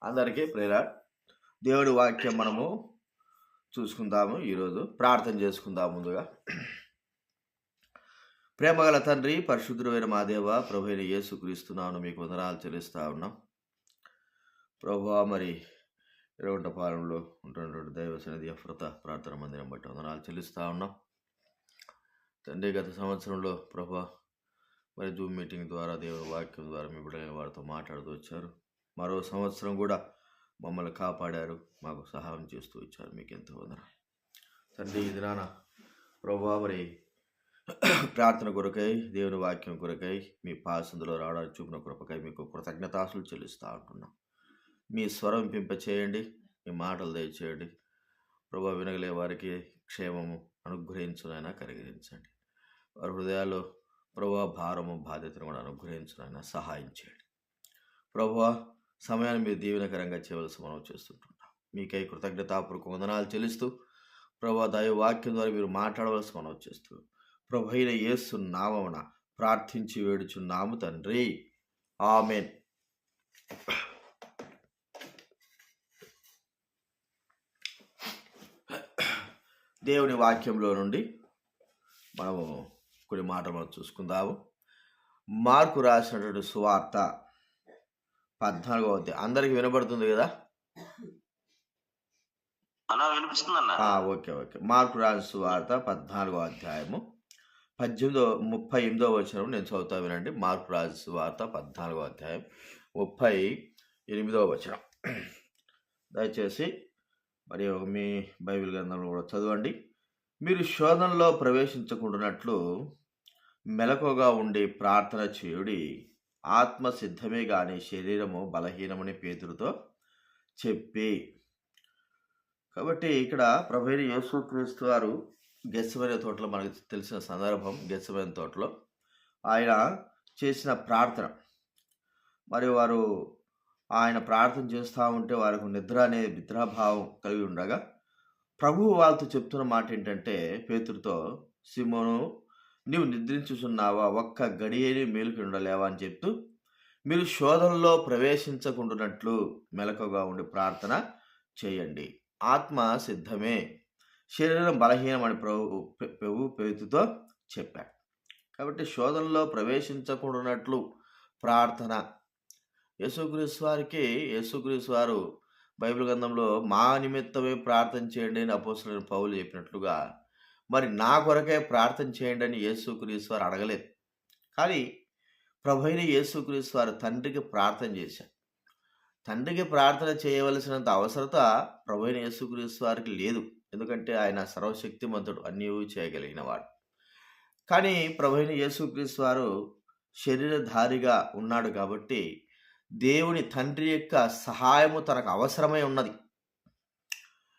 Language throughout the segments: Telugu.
అందరికీ ప్రేరణ. దేవుడి వాక్యం మనము చూసుకుందాము. ఈరోజు ప్రార్థన చేసుకుందాం. ముందుగా ప్రేమగల తండ్రి, పరిశుద్ధుడైన మా దేవ, ప్రభు అయిన యేసుక్రీస్తున్నాను మీకు వందనాలు చెల్లిస్తా ఉన్నాం. ప్రభువా, మరి ఇరవంటపాలెంలో ఉంటున్నటువంటి దైవ సన్నిధి అఫ్రత ప్రార్థన మందిరం బట్టి వందనాలు చెల్లిస్తా ఉన్నాం తండ్రి. గత సంవత్సరంలో ప్రభు మరి జూమ్ మీటింగ్ ద్వారా దేవుని వాక్యం ద్వారా మీ బిడ్డలైన వారితో మాట్లాడుతూ వచ్చారు. మరో సంవత్సరం కూడా మమ్మల్ని కాపాడారు, మాకు సహాయం చేస్తూ ఇచ్చారు. మీకు ఎంతో వందనాలు తండ్రి. ఇది నాన్న ప్రభువా, మరి ప్రార్థన కొరకై, దేవుని వాక్యం కొరకై, మీ పాసందులో రావడానికి చూపిన కృపకై మీకు కృతజ్ఞతాసులు చెల్లిస్తూ ఉంటున్నాం. మీ స్వరం చేయండి, మీ మాటలు దయచేయండి ప్రభువా. వినగలే వారికి క్షేమము అనుగ్రహించునైనా కరిగించండి. వారి హృదయాల్లో ప్రభువా భారము బాధ్యతను కూడా అనుగ్రహించునైనా సహాయం చేయండి ప్రభువా. సమయాన్ని మీరు దీవెనకరంగా చేయవలసి మనం చేస్తుంటున్నాం. మీకై కృతజ్ఞతాపూర్వక వందనాలు చెల్లిస్తూ ప్రభువా, దైవ వాక్యం ద్వారా మీరు మాట్లాడవలసి మనం చేస్తూ ప్రభు అయిన యేసు నామమున ప్రార్థించి వేడుచున్నాము తండ్రి, ఆమేన్. దేవుని వాక్యంలో నుండి మనము కొన్ని మాటలు మనం చూసుకుందాము. మార్కు రాసినటువంటి సువార్త 14వ అధ్యాయం. అందరికి వినపడుతుంది కదా? ఓకే. మార్కు రాసిన సువార్త 14వ అధ్యాయము 38వ వచనం నేను చదువుతా, వినండి. మార్కు రాసిన సువార్త 14వ అధ్యాయం 38వ వచనం. దయచేసి మరి మీ బైబిల్ గ్రంథంలో కూడా చదవండి. మీరు శోధనలో ప్రవేశించకుండానట్లు మెలకువగా ఉండి ప్రార్థన చేయుడి. ఆత్మ సిద్ధమే కానీ శరీరము బలహీనమని పేతురుతో చెప్పి. కాబట్టి ఇక్కడ ప్రభువైన యేసుక్రీస్తు వారు గెత్సెమనే తోటలో, మనకు తెలిసిన సందర్భం, గెత్సెమనే తోటలో ఆయన చేసిన ప్రార్థన. మరి వారు ఆయన ప్రార్థన చేస్తూ ఉంటే వారికి నిద్ర అనే నిద్రాభావం కలిగి ఉండగా ప్రభువు వాళ్ళతో చెప్తున్న మాట ఏంటంటే, పేతురుతో, సిమోను, నీవు నిద్రించుచున్నావా? ఒక్క గడియని మేలుకి ఉండలేవా అని చెప్తూ, మీరు శోధనలో ప్రవేశించకుండానట్లు మెలకుగా ఉండి ప్రార్థన చేయండి. ఆత్మ సిద్ధమే, శరీరం బలహీనం అని ప్రభు పేతుతో చెప్పాడు. కాబట్టి శోధనలో ప్రవేశించకుండానట్లు ప్రార్థన. యేసుక్రీస్తు వారు బైబిల్ గ్రంథంలో మా నిమిత్తమే ప్రార్థన చేయండి అని అపోస్తలుడైన పౌలు చెప్పినట్లుగా, మరి నా కొరకే ప్రార్థన చేయండి అని యేసుక్రీస్తు వారు అడగలేదు. కానీ ప్రభువైన యేసుక్రీస్తు వారు తండ్రికి ప్రార్థన చేశారు. తండ్రికి ప్రార్థన చేయవలసినంత అవసరత ప్రభువైన యేసుక్రీస్తు వారికి లేదు. ఎందుకంటే ఆయన సర్వశక్తిమంతుడు, అన్నీ చేయగలిగిన వాడు. కానీ ప్రభువైన యేసుక్రీస్తు వారు శరీరధారిగా ఉన్నాడు కాబట్టి దేవుని తండ్రి యొక్క సహాయము తనకు అవసరమై ఉన్నది.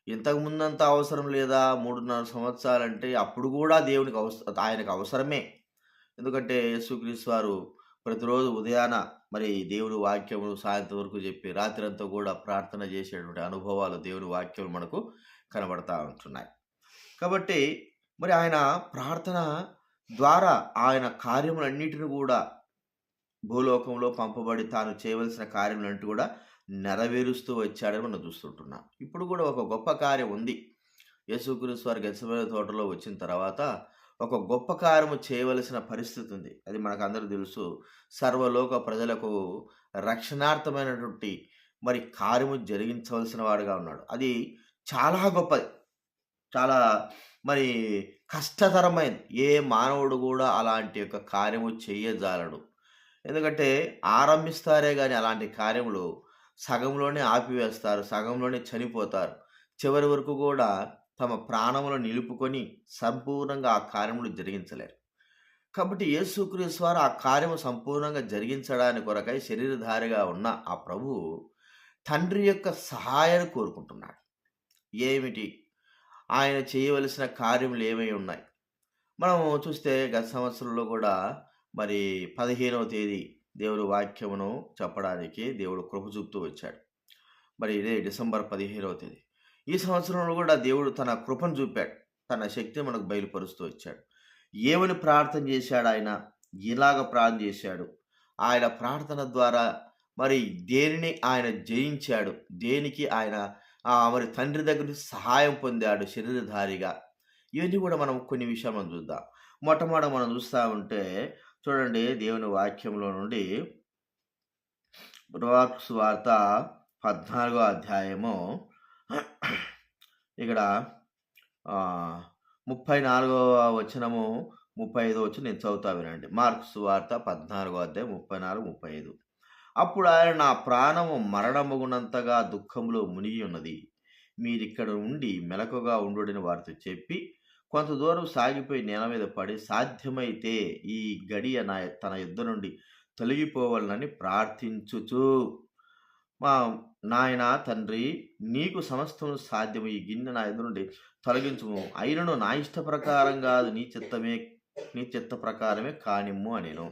ఇంతకు ముందంత అవసరం లేదా? 3.5 సంవత్సరాలంటే అప్పుడు కూడా దేవునికి ఆయనకు అవసరమే. ఎందుకంటే యేసుక్రీస్తు వారు ప్రతిరోజు ఉదయాన మరి దేవుని వాక్యమును సాయంత్రం వరకు చెప్పి రాత్రంతా కూడా ప్రార్థన చేసేటువంటి అనుభవాలు దేవుని వాక్యములు మనకు కనబడతా ఉంటున్నాయి. కాబట్టి మరి ఆయన ప్రార్థన ద్వారా ఆయన కార్యములన్నిటిని కూడా భూలోకంలో పంపబడి తాను చేయవలసిన కార్యములన్నిటి కూడా నెరవేరుస్తూ వచ్చాడని మనం చూస్తుంటున్నాం. ఇప్పుడు కూడా ఒక గొప్ప కార్యం ఉంది. యేసుక్రీస్తు వారు గెత్సెమనే తోటలో వచ్చిన తర్వాత ఒక గొప్ప కార్యము చేయవలసిన పరిస్థితి ఉంది. అది మనకు అందరూ తెలుసు. సర్వలోక ప్రజలకు రక్షణార్థమైనటువంటి మరి కార్యము జరిగించవలసిన వాడుగా ఉన్నాడు. అది చాలా గొప్పది, చాలా మరి కష్టతరమైనది. ఏ మానవుడు కూడా అలాంటి యొక్క కార్యము చేయజాలడు. ఎందుకంటే ఆరంభిస్తారే కానీ అలాంటి కార్యములు సగంలోనే ఆపివేస్తారు, సగంలోనే చనిపోతారు. చివరి వరకు కూడా తమ ప్రాణములను నిలుపుకొని సంపూర్ణంగా ఆ కార్యములు జరిగించలేరు. కాబట్టి యేసుక్రీస్తు వారు ఆ కార్యము సంపూర్ణంగా జరిగించడానికి కొరకై శరీరధారిగా ఉన్న ఆ ప్రభువు తండ్రి యొక్క సహాయాన్ని కోరుకుంటున్నాడు. ఏమిటి ఆయన చేయవలసిన కార్యములు ఏమై ఉన్నాయి? మనం చూస్తే గత సంవత్సరంలో కూడా మరి 15వ తేదీ దేవుడి వాక్యమును చెప్పడానికి దేవుడు కృప చూపుతూ వచ్చాడు. మరి ఇదే డిసెంబర్ 15వ తేదీ. ఈ సంవత్సరంలో కూడా దేవుడు తన కృపను చూపాడు, తన శక్తిని మనకు బయలుపరుస్తూ వచ్చాడు. ఏమని ప్రార్థన చేశాడు ఆయన? ఇలాగ ప్రార్థన చేశాడు. ఆయన ప్రార్థన ద్వారా మరి దేనిని ఆయన జయించాడు, దేనికి ఆయన మరి తండ్రి దగ్గర నుంచి సహాయం పొందాడు శరీరధారిగా. ఇవన్నీ కూడా మనం కొన్ని విషయాలు మనం చూద్దాం. మొట్టమొదట మనం చూస్తా ఉంటే చూడండి, దేవుని వాక్యంలో నుండి మార్కు సువార్త 14వ అధ్యాయము ఇక్కడ 34వ వచనము, 35వ వచనం నేను చదువుతా వినండి. మార్కు సువార్త 14వ అధ్యాయం 34, 35. అప్పుడు ఆయన, నా ప్రాణము మరణమగునంతగా దుఃఖంలో మునిగి ఉన్నది, మీరిక్కడ ఉండి మెలకుగా ఉండుడని వారితో చెప్పి కొంత దూరం సాగిపోయి నేల మీద పడి, సాధ్యమైతే ఈ గడియ తన యుద్ధ నుండి తొలగిపోవాలని ప్రార్థించుచు, మా నాయన తండ్రి, నీకు సమస్తము సాధ్యము, ఈ గిన్నె నా యుద్ధ నుండి తొలగించుము, అయినను నా ఇష్ట ప్రకారం కాదు, నీ చిత్త ప్రకారమే కానిమ్ము అనేను.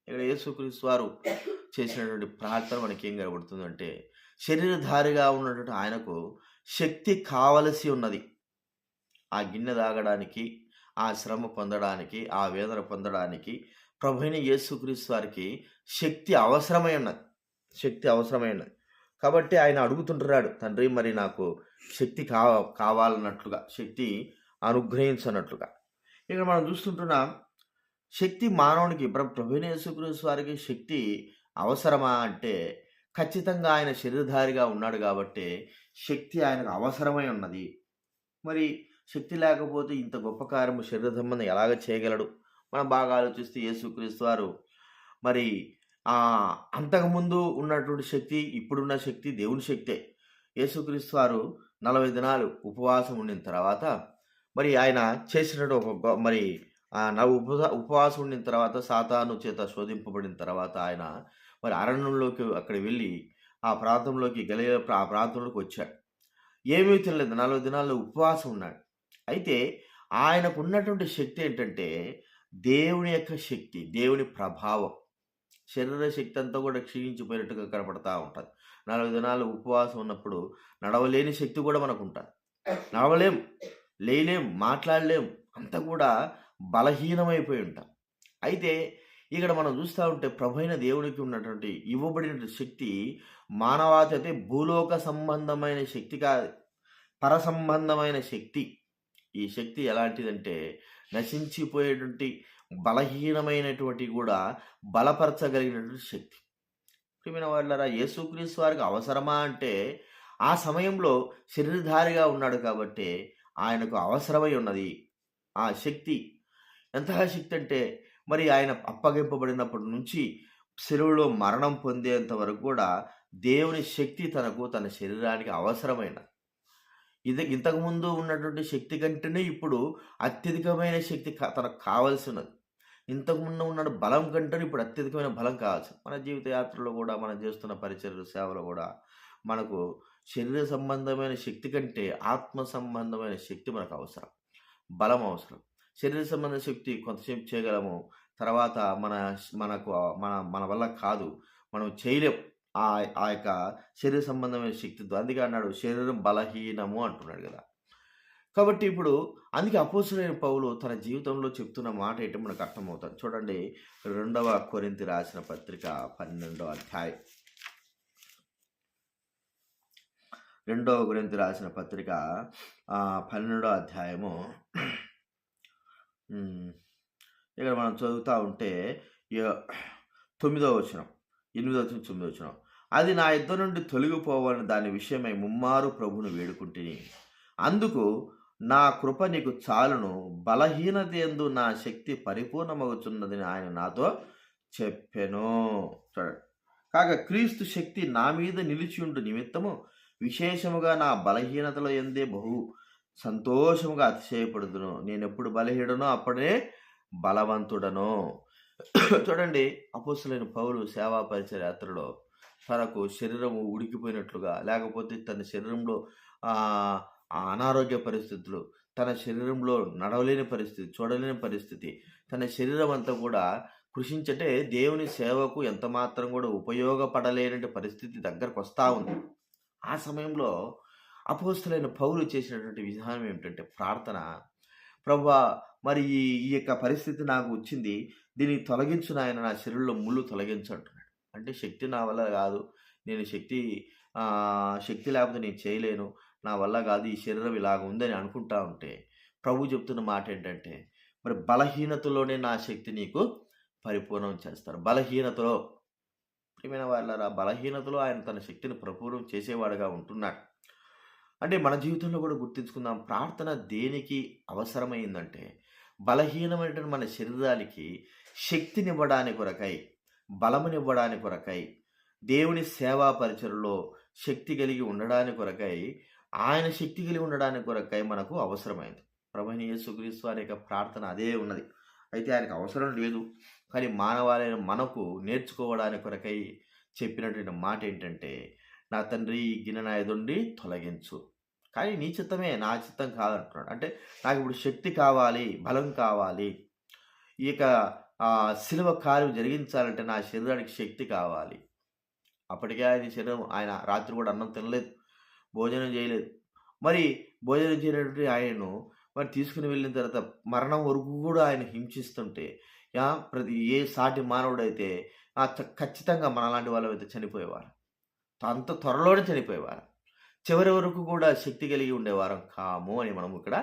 ఇక్కడ యేసుక్రీస్తు వారు చేసినటువంటి ప్రార్థన మనకి ఏం కనబడుతుందంటే, శరీరధారిగా ఉన్నటువంటి ఆయనకు శక్తి కావలసి ఉన్నది. ఆ గిన్నె తాగడానికి, ఆ శ్రమ పొందడానికి, ఆ వేదన పొందడానికి ప్రభువైన యేసుక్రీస్తు వారికి శక్తి అవసరమై ఉన్నది. కాబట్టి ఆయన అడుగుతుంటున్నాడు, తండ్రి మరి నాకు శక్తి కావాలన్నట్లుగా, శక్తి అనుగ్రహించనట్లుగా. ఇక్కడ మనం చూస్తుంటున్నాం, శక్తి మానవునికి, ప్రభువైన యేసుక్రీస్తు వారికి శక్తి అవసరమా అంటే ఖచ్చితంగా ఆయన శరీరధారిగా ఉన్నాడు కాబట్టి శక్తి ఆయనకు అవసరమై ఉన్నది. మరి శక్తి లేకపోతే ఇంత గొప్ప కార్యము శరీర సంబంధం ఎలాగ చేయగలడు? మనం బాగా ఆలోచిస్తే యేసుక్రీస్తు వారు మరి అంతకుముందు ఉన్నటువంటి శక్తి, ఇప్పుడున్న శక్తి దేవుని శక్తే. యేసుక్రీస్తు వారు 40 దినాలు ఉపవాసం ఉండిన తర్వాత మరి ఆయన చేసినట్టు మరి ఉపవాసం ఉండిన తర్వాత, సాతాను చేత శోధింపబడిన తర్వాత ఆయన మరి అరణ్యంలోకి అక్కడ వెళ్ళి ఆ ప్రాంతంలోకి వచ్చాడు. ఏమీ తినలేదు, 40 దినాల్లో ఉపవాసం ఉన్నాడు. అయితే ఆయనకు ఉన్నటువంటి శక్తి ఏంటంటే దేవుని యొక్క శక్తి, దేవుని ప్రభావం. శరీర శక్తి అంతా కూడా క్షీణించిపోయినట్టుగా కనపడతా ఉంటుంది. 40 దినాలు ఉపవాసం ఉన్నప్పుడు నడవలేని శక్తి కూడా మనకు ఉంటుంది. నడవలేం, లేయలేం, మాట్లాడలేం, అంతా కూడా బలహీనమైపోయి ఉంటాం. అయితే ఇక్కడ మనం చూస్తూ ఉంటే ప్రభువైన దేవునికి ఉన్నటువంటి ఇవ్వబడిన శక్తి మానవాతి, అయితే భూలోక సంబంధమైన శక్తి కాదు, పర సంబంధమైన శక్తి. ఈ శక్తి ఎలాంటిదంటే నశించిపోయేటువంటి బలహీనమైనటువంటి కూడా బలపరచగలిగినటువంటి శక్తి. ప్రియమైన వాళ్ళారా, యేసుక్రీస్తు వారికి అవసరమా అంటే ఆ సమయంలో శరీరధారిగా ఉన్నాడు కాబట్టి ఆయనకు అవసరమై ఉన్నది ఆ శక్తి. ఎంతగా శక్తి అంటే మరి ఆయన అప్పగింపబడినప్పటి నుంచి శిలువలో మరణం పొందేంత వరకు కూడా దేవుని శక్తి తన శరీరానికి అవసరమైనది. ఇంతకుముందు ఉన్నటువంటి శక్తి కంటేనే ఇప్పుడు అత్యధికమైన శక్తి తనకు కావాల్సినది. ఇంతకుముందు ఉన్న బలం కంటే ఇప్పుడు అత్యధికమైన బలం కావాల్సి. మన జీవిత యాత్రలో కూడా, మనం చేస్తున్న పరిచర్య సేవలో కూడా మనకు శరీర సంబంధమైన శక్తి కంటే ఆత్మ సంబంధమైన శక్తి మనకు అవసరం, బలం అవసరం. శరీర సంబంధ శక్తి కొంతసేపు చేయగలము, తర్వాత మన వల్ల కాదు, మనం చేయలేం ఆ యొక్క శరీర సంబంధమైన శక్తితో. అందుకే అన్నాడు శరీరం బలహీనము అంటున్నాడు కదా. కాబట్టి ఇప్పుడు అందుకే అపోస్తలుడైన పౌలు తన జీవితంలో చెప్తున్న మాట ఏంటో మనకు అర్థమవుతుంది. చూడండి, 2వ కొరింథీ రాసిన పత్రిక 12వ అధ్యాయం. 2వ కొరింథీ రాసిన పత్రిక 12వ అధ్యాయము. ఇక్కడ మనం చదువుతూ ఉంటే 9వ వచనం, 8వ వచనం, 9వ వచనం. అది నా యుద్ధ నుండి తొలగిపోవాలని దాని విషయమై ముమ్మారు ప్రభువును వేడుకుంటుని, అందుకు నా కృప నీకు చాలును, బలహీనత యందు నా శక్తి పరిపూర్ణమవుతున్నదని ఆయన నాతో చెప్పెను. చూడండి, కాగా క్రీస్తు శక్తి నా మీద నిలిచియుండు నిమిత్తము విశేషముగా నా బలహీనతలో ఎందే బహు సంతోషముగా అతిశయపడుదును. నేను ఎప్పుడు బలహీననో అప్పుడే బలవంతుడను. చూడండి, అపోస్తలుడైన పౌలు సేవా పరిచర్య యాత్రలో తనకు శరీరము ఉడికిపోయినట్లుగా, లేకపోతే తన శరీరంలో అనారోగ్య పరిస్థితులు, తన శరీరంలో నడవలేని పరిస్థితి, చూడలేని పరిస్థితి, తన శరీరం అంతా కూడా కృషించటే దేవుని సేవకు ఎంత మాత్రం కూడా ఉపయోగపడలేని పరిస్థితి దగ్గరకు వస్తూ ఉంది. ఆ సమయంలో అపోస్తలుడైన పౌలు చేసినటువంటి విధానం ఏమిటంటే ప్రార్థన. ప్రభువా, మరి ఈ యొక్క పరిస్థితి నాకు వచ్చింది, దీన్ని తొలగించు నాయన, నా శరీరంలో ముళ్ళు తొలగించు అంటున్నాడు. అంటే శక్తి నా వల్ల కాదు, నేను శక్తి లేకపోతే నేను చేయలేను, నా వల్ల కాదు, ఈ శరీరం ఇలాగ ఉందని అనుకుంటా ఉంటే ప్రభు చెప్తున్న మాట ఏంటంటే, మరి బలహీనతలోనే నా శక్తి నీకు పరిపూర్ణం చేస్తారు. బలహీనతలో, ప్రియమైన వాళ్ళారా, బలహీనతలో ఆయన తన శక్తిని పరిపూర్ణం చేసేవాడుగా ఉంటున్నాడు. అంటే మన జీవితంలో కూడా గుర్తుంచుకుందాం, ప్రార్థన దేనికి అవసరమైందంటే బలహీనమైనటువంటి మన శరీరానికి శక్తినివ్వడానికి కొరకై, బలమునివ్వడానికి కొరకై, దేవుని సేవా పరిచయలో శక్తి కలిగి ఉండడానికి కొరకై, ఆయన శక్తి కలిగి ఉండడానికి కొరకై మనకు అవసరమైంది. ప్రభువైన యేసుక్రీస్తు వారి యొక్క ప్రార్థన అదే ఉన్నది. అయితే ఆయనకు అవసరం లేదు, కానీ మానవాళైన మనకు నేర్చుకోవడానికి కొరకై చెప్పినటువంటి మాట ఏంటంటే, నా తండ్రి ఈ గిన్నె నా ఎదుండి తొలగించు, కానీ నీ చిత్తమే, నా చిత్తం కాదంటున్నాడు. అంటే నాకు ఇప్పుడు శక్తి కావాలి, బలం కావాలి, ఈ యొక్క శిలువ కార్యం జరిగించాలంటే నా శరీరానికి శక్తి కావాలి. అప్పటికే ఆయన రాత్రి కూడా అన్నం తినలేదు, భోజనం చేయలేదు. మరి భోజనం చేయనటువంటి ఆయనను మరి తీసుకుని వెళ్ళిన తర్వాత మరణం వరకు కూడా ఆయన హింసిస్తుంటే, ఏ సాటి మానవుడైతే ఖచ్చితంగా మనలాంటి వాళ్ళైతే చనిపోయేవారు, అంత త్వరలోనే చనిపోయేవారు. చివరి వరకు కూడా శక్తి కలిగి ఉండేవారం కాము అని మనం ఇక్కడ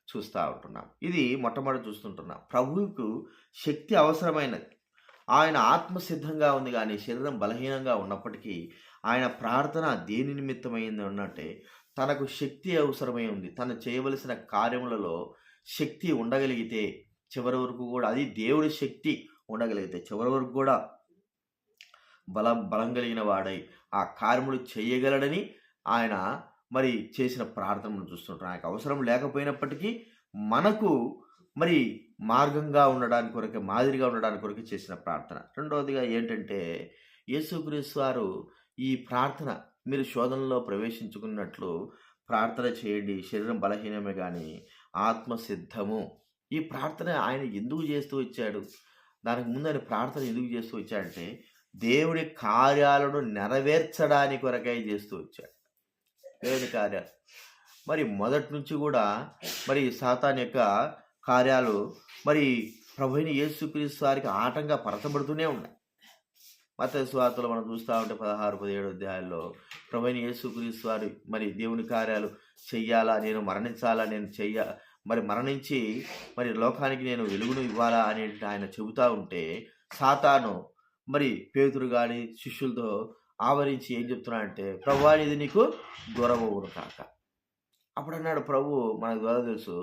చూస్తూ ఉంటున్నాం. ఇది మొట్టమొదటి చూస్తుంటున్నాం. ప్రభువుకు శక్తి అవసరమైనది. ఆయన ఆత్మసిద్ధంగా ఉంది, కానీ శరీరం బలహీనంగా ఉన్నప్పటికీ ఆయన ప్రార్థన దేని నిమిత్తమైంది అన్నట్టే తనకు శక్తి అవసరమై ఉంది. తను చేయవలసిన కార్యములలో శక్తి ఉండగలిగితే చివరి వరకు కూడా, అది దేవుడి శక్తి ఉండగలిగితే చివరి వరకు కూడా బలం కలిగిన వాడై ఆ కార్యములు చేయగలడని ఆయన మరి చేసిన ప్రార్థనను చూస్తుంటాం. ఆయనకు అవసరం లేకపోయినప్పటికీ మనకు మరి మార్గంగా ఉండడానికి కొరకు, మాదిరిగా ఉండడానికి కొరకు చేసిన ప్రార్థన. రెండవదిగా ఏంటంటే, యేసుక్రీస్తు వారు ఈ ప్రార్థన, మీరు శోధనలో ప్రవేశించుకున్నట్లు ప్రార్థన చేయండి, శరీరం బలహీనమే కానీ ఆత్మ సిద్ధము. ఈ ప్రార్థన ఆయన ఎందుకు చేస్తూ వచ్చాడు? దానికి ముందు ఆయన ప్రార్థన ఎందుకు చేస్తూ వచ్చాడంటే దేవుడి కార్యాలను నెరవేర్చడానికి కొరకై చేస్తూ వచ్చాడు. దేవుని కార్యాలు మరి మొదటి నుంచి కూడా మరి సాతాన్ యొక్క కార్యాలు మరి ప్రభువైన యేసుక్రీస్తు వారికి ఆటంగా పరచబడుతూనే ఉన్నాయి. మత్తయి సువార్తలో మనం చూస్తూ ఉంటే 16-17 అధ్యాయాల్లో ప్రభువైన యేసుక్రీస్తు వారు మరి దేవుని కార్యాలు చెయ్యాలా, నేను మరణించాలా, నేను మరి మరణించి మరి లోకానికి నేను వెలుగును ఇవ్వాలా అనేది ఆయన చెబుతూ ఉంటే, సాతాను మరి పేతురు కానీ శిష్యులతో ఆవరించి ఏం చెప్తున్నాడంటే, ప్రభువా ఇది నీకు దూరమవును కాక. అప్పుడు అన్నాడు ప్రభు, మనకు ద్వారా తెలుసు,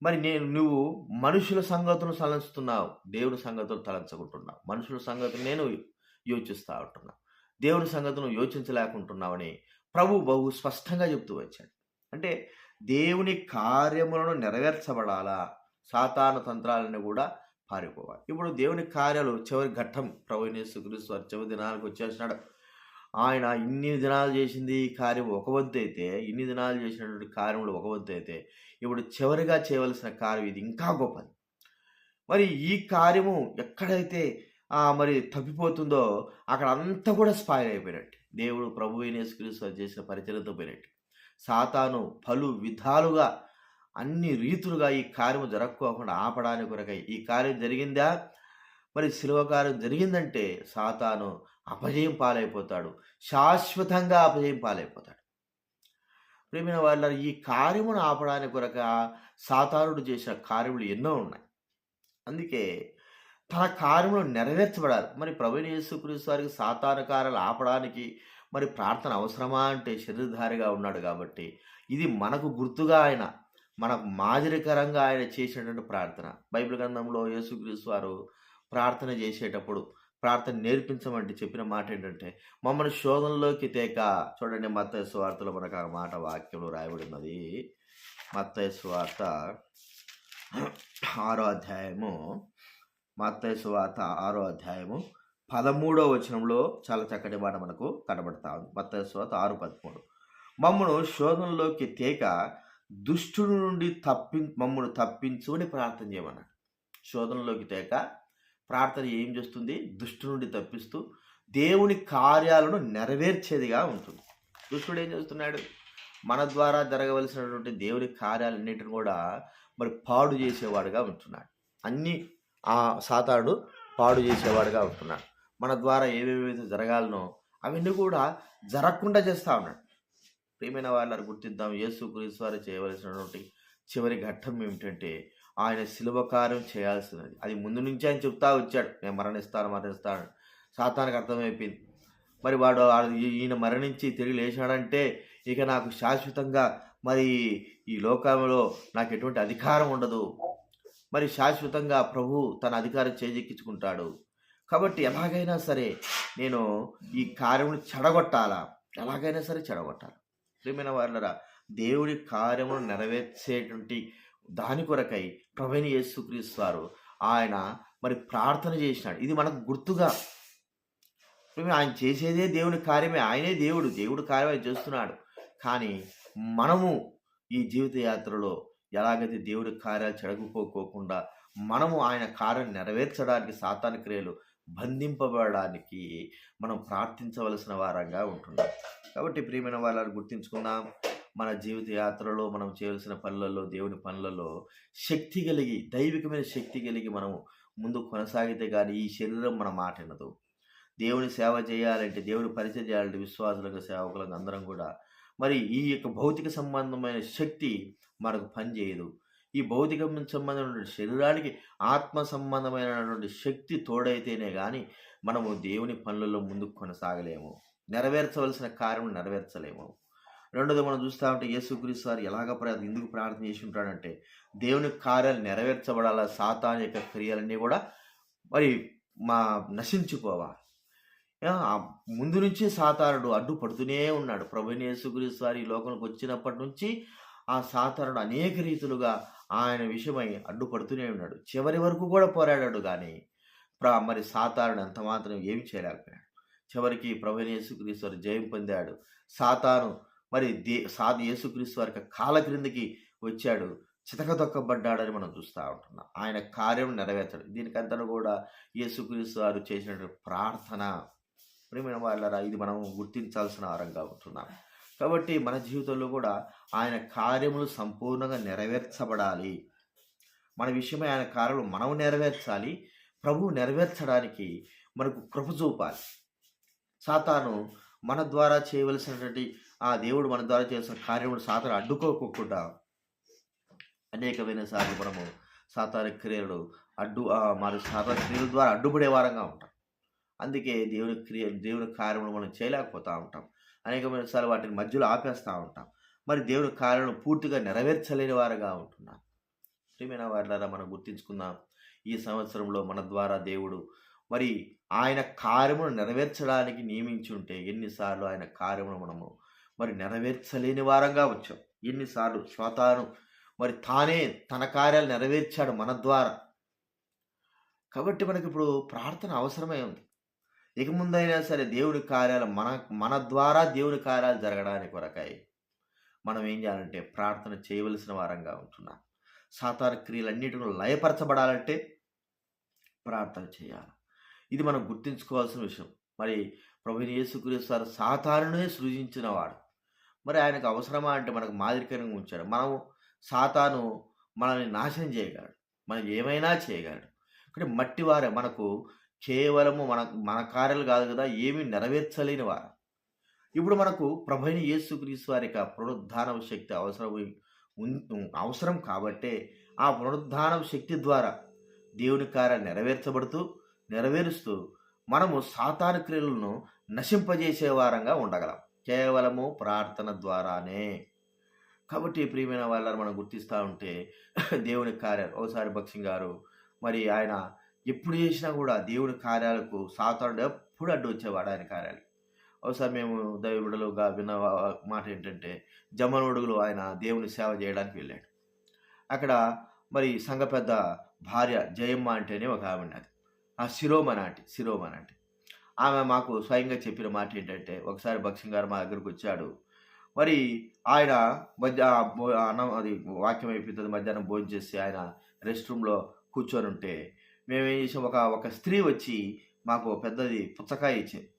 మరి నువ్వు మనుషుల సంగతులను తలంచుతున్నావు, దేవుని సంగతులు తలంచకుంటున్నావు. మనుషుల సంగతులు నేను యోచిస్తూ ఉంటున్నా, దేవుని సంగతులను యోచించలేకుంటున్నావని ప్రభు బహు స్పష్టంగా చెప్తూ వచ్చాడు. అంటే దేవుని కార్యములను నెరవేర్చబడాలా, సాతాను తంత్రాలను కూడా పారిపోవాలి. ఇప్పుడు దేవుని కార్యాలు చివరి ఘట్టం, ప్రభువైన యేసుక్రీస్తు వారు చివరి దినాలకు వచ్చేసినాడు. ఆయన ఇన్ని దినాలు చేసింది కార్యం ఒక వంతు అయితే, ఇన్ని దినాలు చేసినటువంటి కార్యములు ఒక వంతు అయితే, ఇప్పుడు చివరిగా చేయవలసిన కార్యం ఇది ఇంకా గొప్పది. మరి ఈ కార్యము ఎక్కడైతే మరి తప్పిపోతుందో అక్కడ అంతా కూడా స్పాయిల్ అయిపోయినట్టు, దేవుడు ప్రభువైన యేసుక్రీస్తు వారు చేసిన పరిచర్యతో పోయినట్టు. సాతాను పలు విధాలుగా అన్ని రీతులుగా ఈ కార్యము జరగకోకుండా ఆపడానికి కొరకై, ఈ కార్యం జరిగిందా, మరి శిలువ కార్యం జరిగిందంటే సాతాను అపజయం పాలైపోతాడు, శాశ్వతంగా అపజయం పాలైపోతాడు. ప్రియమైన వాళ్ళ, ఈ కార్యమును ఆపడానికి కొరక సాతానుడు చేసిన కార్యములు ఎన్నో ఉన్నాయి. అందుకే తన కార్యములు నెరవేర్చబడాలి. మరి ప్రభువైన యేసుక్రీస్తు వారికి సాతాను కార్యాలు ఆపడానికి మరి ప్రార్థన అవసరమా అంటే, శరీరధారిగా ఉన్నాడు కాబట్టి ఇది మనకు గుర్తుగా, ఆయన మనకు మాదిరికరంగా ఆయన చేసినటువంటి ప్రార్థన. బైబిల్ గ్రంథంలో యేసుక్రీస్తు వారు ప్రార్థన చేసేటప్పుడు ప్రార్థన నేర్పించమంటే చెప్పిన మాట ఏంటంటే, మమ్మల్ని శోధనలోకి తేక. చూడండి, మత్తయి సువార్తలో మనకు ఆ మాట వాక్యంలో రాయబడి ఉన్నది. మత్తయి సువార్త 6వ అధ్యాయము, మత్తయి సువార్త 6వ అధ్యాయము 13వ వచనంలో చాలా చక్కటి మాట మనకు కనబడతా ఉంది. మత్తయి సువార్త 6:13, మమ్మను శోధనలోకి తేక దుష్టుడి నుండి మమ్మను తప్పించు అని ప్రార్థన చేయమన్నాడు. శోధనలోకి తేక ప్రార్థన ఏం చేస్తుంది? దుష్టు నుండి తప్పిస్తూ దేవుని కార్యాలను నెరవేర్చేదిగా ఉంటుంది. దుష్టుడు ఏం చేస్తున్నాడు? మన ద్వారా జరగవలసినటువంటి దేవుని కార్యాలన్నింటిని కూడా మరి పాడు చేసేవాడుగా ఉంటున్నాడు. అన్నీ సాతానుడు పాడు చేసేవాడుగా ఉంటున్నాడు. మన ద్వారా ఏవేవైతే జరగాలనో అవన్నీ కూడా జరగకుండా చేస్తా ఉన్నాడు. ప్రియమైన వాళ్ళని గుర్తిద్దాం. యేసుక్రీస్తు వారు చేయవలసినటువంటి చివరి ఘట్టం ఏమిటంటే ఆయన శిలువ కార్యం చేయాల్సినది. అది ముందు నుంచి ఆయన చెప్తా వచ్చాడు, నేను మరణిస్తాను. సాతానికి అర్థమైపోయింది. మరి వాడు ఈయన మరణించి తిరిగి లేచాడంటే ఇక నాకు శాశ్వతంగా మరి ఈ లోకంలో నాకు ఎటువంటి అధికారం ఉండదు. మరి శాశ్వతంగా ప్రభు తన అధికారం చేజెక్కించుకుంటాడు. కాబట్టి ఎలాగైనా సరే నేను ఈ కార్యమును చెడగొట్టాలా, ఎలాగైనా సరే చెడగొట్టాలి. ప్రియమైన వాళ్ళరా, దేవుడి కార్యమును నెరవేర్చేటువంటి దాని కొరకై ప్రభువైన యేసుక్రీస్తు వారు ఆయన మరి ప్రార్థన చేసినాడు. ఇది మనకు గుర్తుగా. ఆయన చేసేదే దేవుని కార్యమే, ఆయనే దేవుడు కార్యం ఆయన చేస్తున్నాడు. కానీ మనము ఈ జీవిత యాత్రలో ఎలాగైతే దేవుడి కార్యాలు చెడగిపోకోకుండా మనము ఆయన కార్యం నెరవేర్చడానికి సాతాను క్రియలు బంధింపబడడానికి మనం ప్రార్థించవలసిన వారంగా ఉంటున్నాం. కాబట్టి ప్రియమైన వాళ్ళని గుర్తించుకుందాం. మన జీవిత యాత్రలో మనం చేయవలసిన పనులలో, దేవుని పనులలో శక్తి కలిగి, దైవికమైన శక్తి కలిగి మనము ముందు కొనసాగితే కానీ ఈ శరీరం మన మాట వినదు. దేవుని సేవ చేయాలంటే, దేవుని పరిచయం చేయాలంటే విశ్వాసులకు, సేవకులకు అందరం కూడా మరి ఈ యొక్క భౌతిక సంబంధమైన శక్తి మనకు పనిచేయదు. ఈ భౌతిక సంబంధమైనటువంటి శరీరానికి ఆత్మ సంబంధమైనటువంటి శక్తి తోడైతేనే కానీ మనము దేవుని పనులలో ముందుకు కొనసాగలేము, నెరవేర్చవలసిన కార్యం నెరవేర్చలేము. రెండోది మనం చూస్తూ ఉంటే యేసుక్రీస్తు వారు ఎందుకు ప్రార్థన చేసి ఉంటాడంటే దేవుని కార్యాలు నెరవేర్చబడాలా, సాతాను యొక్క క్రియలన్నీ కూడా మరి నశించిపోవాలి. ముందు నుంచి సాతానుడు అడ్డుపడుతూనే ఉన్నాడు. ప్రభువైన యేసుక్రీస్తు వారు ఈ లోకంలోకి వచ్చినప్పటి నుంచి ఆ సాతానుడు అనేక రీతులుగా ఆయన విషయమై అడ్డుపడుతూనే ఉన్నాడు. చివరి వరకు కూడా పోరాడాడు, కానీ మరి సాతానుడు అంత మాత్రం ఏమి చేయలేకపోయాడు. చివరికి ప్రభువైన యేసుక్రీస్తు వారు జయం పొందాడు. సాతాను మరి యేసుక్రీస్తు వారికి కాళ్ళ క్రిందికి వచ్చాడు, చితకదొక్కబడ్డాడని మనం చూస్తూ ఉంటున్నాం. ఆయన కార్యం నెరవేర్చాడు. దీనికంతా కూడా యేసుక్రీస్తు వారు చేసినటువంటి ప్రార్థన. ప్రియమైన వాళ్ళరా, ఇది మనం గుర్తించాల్సిన వారంగా ఉంటున్నాం. కాబట్టి మన జీవితంలో కూడా ఆయన కార్యములు సంపూర్ణంగా నెరవేర్చబడాలి. మన విషయమై ఆయన కార్యములు మనం నెరవేర్చాలి. ప్రభువు నెరవేర్చడానికి మనకు కృప చూపాలి. సాతాను మన ద్వారా చేయవలసినటువంటి దేవుడు మన ద్వారా చేసిన కార్యములు సాతాను అడ్డుకోకుండా అనేకమైన సార్లు మనము సాతాను క్రియలు మరి సాతాను క్రియల ద్వారా అడ్డుపడే వారంగా ఉంటాం. అందుకే దేవుని కార్యములు మనం చేయలేకపోతూ ఉంటాం. అనేకమైన సార్లు వాటిని మధ్యలో ఆపేస్తూ ఉంటాం. మరి దేవుని కార్యములను పూర్తిగా నెరవేర్చలేని వారుగా ఉంటున్నాం. ప్రియమైన వారిలారా, మనం గుర్తించుకుందాం. ఈ సంవత్సరంలో మన ద్వారా దేవుడు మరి ఆయన కార్యమును నెరవేర్చడానికి నియమించి ఉంటే ఎన్నిసార్లు ఆయన కార్యమును మనము మరి నెరవేర్చలేని వారంగా వచ్చాం. ఎన్నిసార్లు సాతాను మరి తానే తన కార్యాలు నెరవేర్చాడు మన ద్వారా. కాబట్టి మనకి ఇప్పుడు ప్రార్థన అవసరమై ఉంది. ఇక ముందైనా సరే దేవుని కార్యాలు మన ద్వారా దేవుని కార్యాలు జరగడానికి కొరకాయి మనం ఏం చేయాలంటే ప్రార్థన చేయవలసిన వారంగా ఉంటున్నాం. సాతాను క్రియలన్నిటిని లయపరచబడాలంటే ప్రార్థన చేయాలి. ఇది మనం గుర్తించుకోవాల్సిన విషయం. మరి ప్రభువైన యేసుక్రీస్తు వారు సాతానునే సృజించిన వాడు. మరి ఆయనకు అవసరమా అంటే మనకు మాదిరికరంగా ఉంచాడు. సాతాను మనల్ని నాశనం చేయగలడు, మనకి ఏమైనా చేయగలడు. కానీ మట్టివారే మనకు కేవలము మన కార్యాలు కాదు కదా, ఏమీ నెరవేర్చలేని వారు. ఇప్పుడు మనకు ప్రభువైన యేసుక్రీస్తు వారి యొక్క పునరుద్ధాన శక్తి అవసరం కాబట్టే ఆ పునరుద్ధాన శక్తి ద్వారా దేవుని కార్యాలు నెరవేరుస్తూ మనము సాతాను క్రియలను నశింపజేసే వారంగా ఉండగలం, కేవలము ప్రార్థన ద్వారానే. కాబట్టి ప్రియమైన వాళ్ళని మనం గుర్తిస్తూ ఉంటే దేవుని కార్యాలు, ఒకసారి భక్సింగ్ గారు మరి ఆయన ఎప్పుడు చేసినా కూడా దేవుని కార్యాలకు సాతానుడు ఎప్పుడు అడ్డు వచ్చేవాడు ఆయన కార్యాలు. ఒకసారి మేము దైవబిడ్డలుగా విన్న మాట ఏంటంటే జమ్మనోడుగులో ఆయన దేవుని సేవ చేయడానికి వెళ్ళాడు. అక్కడ మరి సంఘ పెద్ద భార్య జయమ్మ అంటేనే ఒక ఆమె ఉన్నది, ఆ శిరోమణి ఆమె మాకు స్వయంగా చెప్పిన మాట ఏంటంటే ఒకసారి భక్సింగ్ గారు మా దగ్గరకు వచ్చాడు. మరి ఆయన అన్నం అది వాక్యం అయిపోతుంది, మధ్యాహ్నం భోజనం చేసి ఆయన రెస్ట్ రూమ్లో కూర్చొని ఉంటే మేమేం చేసాం, ఒక స్త్రీ వచ్చి మాకు పెద్దది పుచ్చకాయ ఇచ్చింది.